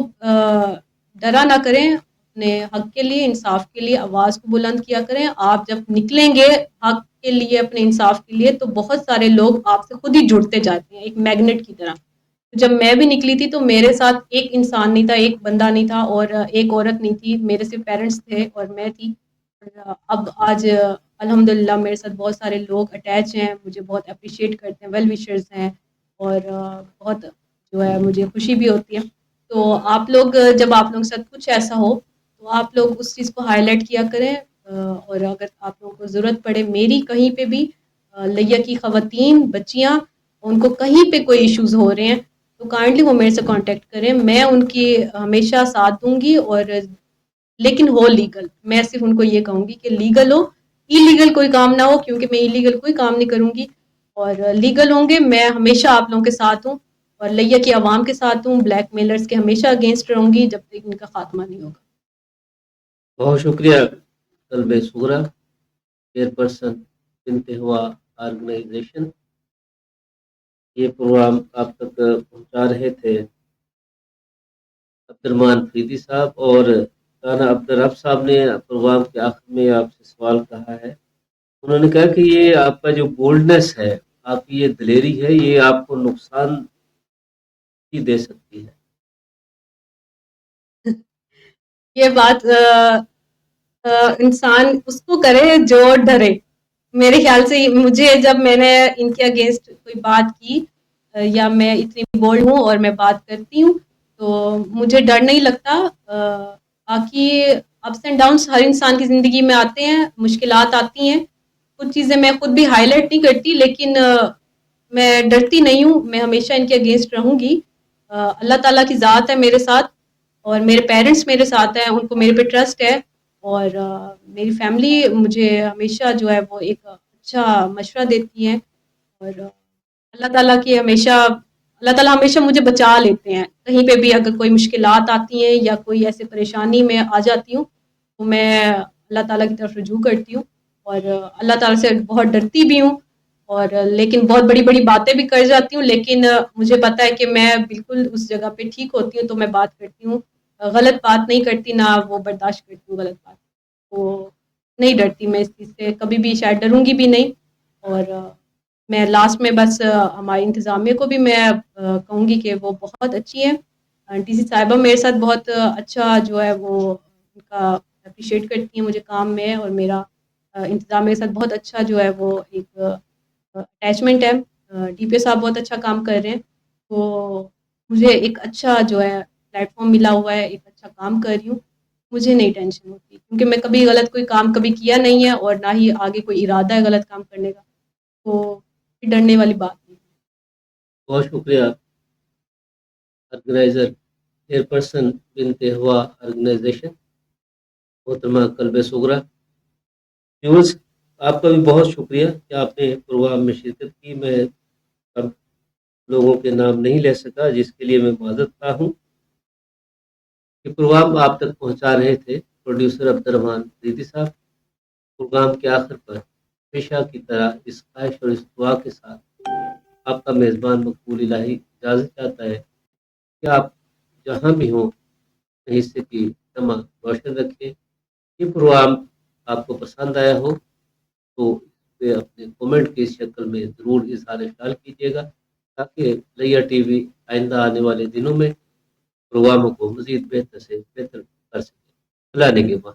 ڈرا نہ کریں، اپنے حق کے لیے، انصاف کے لیے آواز کو بلند کیا کریں. آپ جب نکلیں گے حق کے لیے، اپنے انصاف کے لیے، تو بہت سارے لوگ آپ سے خود ہی جڑتے جاتے ہیں ایک میگنیٹ کی طرح. جب میں بھی نکلی تھی تو میرے ساتھ ایک انسان نہیں تھا، ایک بندہ نہیں تھا اور ایک عورت نہیں تھی، میرے صرف پیرنٹس تھے اور میں تھی۔ اور اب آج الحمدللہ میرے ساتھ بہت سارے لوگ اٹیچ ہیں، مجھے بہت اپریشیٹ کرتے ہیں، ویل وشرز ہیں اور بہت جو ہے مجھے خوشی بھی ہوتی ہے۔ تو آپ لوگ جب آپ لوگوں کے ساتھ کچھ ایسا ہو تو آپ لوگ اس چیز کو ہائی لائٹ کیا کریں، اور اگر آپ لوگوں کو ضرورت پڑے میری کہیں پہ بھی، لیا کی خواتین بچیاں ان کو کہیں پہ کوئی ایشوز ہو رہے ہیں تو کائنڈلی وہ میرے سے کانٹیکٹ کریں، میں ان کی ہمیشہ ساتھ دوں گی، اور لیکن ہو لیگل۔ میں صرف ان کو یہ کہوں گی کہ لیگل ہو، ای لیگل کوئی کام نہ ہو، کیونکہ میں ای لیگل کوئی کام نہیں کروں گی، اور لیگل ہوں گے۔ میں ہمیشہ آپ لوگوں کے ساتھ ہوں اور لیا کی عوام کے ساتھ ہوں، بلیک میلرز کے ہمیشہ اگینسٹ رہوں گی جب تک ان کا خاتمہ نہیں ہوگا۔ بہت شکریہ قلب صغرا، چیئرپرسن بنت ہوا آرگنائزیشن۔ یہ پروگرام آپ تک پہنچا رہے تھے عبدالرحمان فریدی صاحب، اور رانا عبدالرب صاحب نے پروگرام کے آخر میں آپ سے سوال کہا ہے۔ انہوں نے کہا کہ یہ آپ کا جو بولڈنس ہے، آپ کی یہ دلیری ہے، یہ آپ کو نقصان بھی دے سکتی ہے۔ یہ بات انسان اس کو کرے جو ڈرے۔ میرے خیال سے مجھے جب میں نے ان کے اگینسٹ کوئی بات کی یا میں اتنی بولڈ ہوں اور میں بات کرتی ہوں تو مجھے ڈر نہیں لگتا۔ باقی اپس اینڈ ڈاؤنس ہر انسان کی زندگی میں آتے ہیں، مشکلات آتی ہیں، کچھ چیزیں میں خود بھی ہائی لائٹ نہیں کرتی، لیکن میں ڈرتی نہیں ہوں، میں ہمیشہ ان کے اگینسٹ رہوں گی۔ اللہ تعالیٰ کی ذات ہے میرے ساتھ اور میرے پیرنٹس میرے ساتھ ہیں، ان کو میرے پہ ٹرسٹ ہے، اور میری فیملی مجھے ہمیشہ جو ہے وہ ایک اچھا مشورہ دیتی ہے، اور اللہ تعالیٰ ہمیشہ مجھے بچا لیتے ہیں۔ کہیں پہ بھی اگر کوئی مشکلات آتی ہیں یا کوئی ایسے پریشانی میں آ جاتی ہوں تو میں اللہ تعالیٰ کی طرف رجوع کرتی ہوں، اور اللہ تعالیٰ سے بہت ڈرتی بھی ہوں، اور لیکن بہت بڑی بڑی باتیں بھی کر جاتی ہوں، لیکن مجھے پتہ ہے کہ میں بالکل اس جگہ پہ ٹھیک ہوتی ہوں تو میں بات کرتی ہوں، غلط بات نہیں کرتی، نہ وہ برداشت کرتی ہوں غلط بات، تو نہیں ڈرتی میں اس چیز سے، کبھی بھی شاید ڈروں گی بھی نہیں۔ اور میں لاسٹ میں بس ہماری انتظامیہ کو بھی میں کہوں گی کہ وہ بہت اچھی ہے، ٹی سی صاحبہ میرے ساتھ بہت اچھا جو ہے وہ ان کا اپریشیٹ کرتی ہیں مجھے کام میں، اور میرا انتظامیہ کے ساتھ بہت اچھا جو ہے وہ ایک اٹیچمنٹ ہے۔ ڈی پی صاحب بہت اچھا کام کر رہے ہیں، تو مجھے ایک اچھا جو ہے پلیٹ فارم ملا ہوا ہے، ایک اچھا کام کر رہی ہوں، مجھے نہیں ٹینشن ہوتی کیونکہ میں کبھی غلط کوئی کام کبھی کیا نہیں ہے اور نہ ہی آگے کوئی ارادہ ہے غلط کام کرنے کا، تو ڈرنے والی بات نہیں۔ بہت شکریہ آرگنائزر چیئرپرسن بنت ہوا آرگنائزیشن محترمہ قلب صغرا۔ ویورز، آپ کا بھی بہت شکریہ کہ آپ نے پروگرام میں شرکت کی۔ میں اب لوگوں کے نام نہیں لے سکا، جس کے لیے میں معذرت خواہ ہوں۔ یہ پروگرام آپ تک پہنچا رہے تھے پروڈیوسر عبدالرحمان فریدی صاحب۔ پروگرام کے آخر پر ہمیشہ کی طرح اس خواہش اور اس دعا کے ساتھ آپ کا میزبان مقبول الہی اجازت چاہتا ہے کہ آپ جہاں بھی ہوں حصے کی تمام روشن رکھیں۔ یہ پروگرام آپ کو پسند آیا ہو تو اس پہ اپنے کومنٹ کی شکل میں ضرور اظہار خیال کیجیے گا، تاکہ لیا ٹی وی آئندہ آنے والے دنوں میں پروگراموں کو مزید بہتر سے بہتر کر سکے۔ اللہ نگہبان۔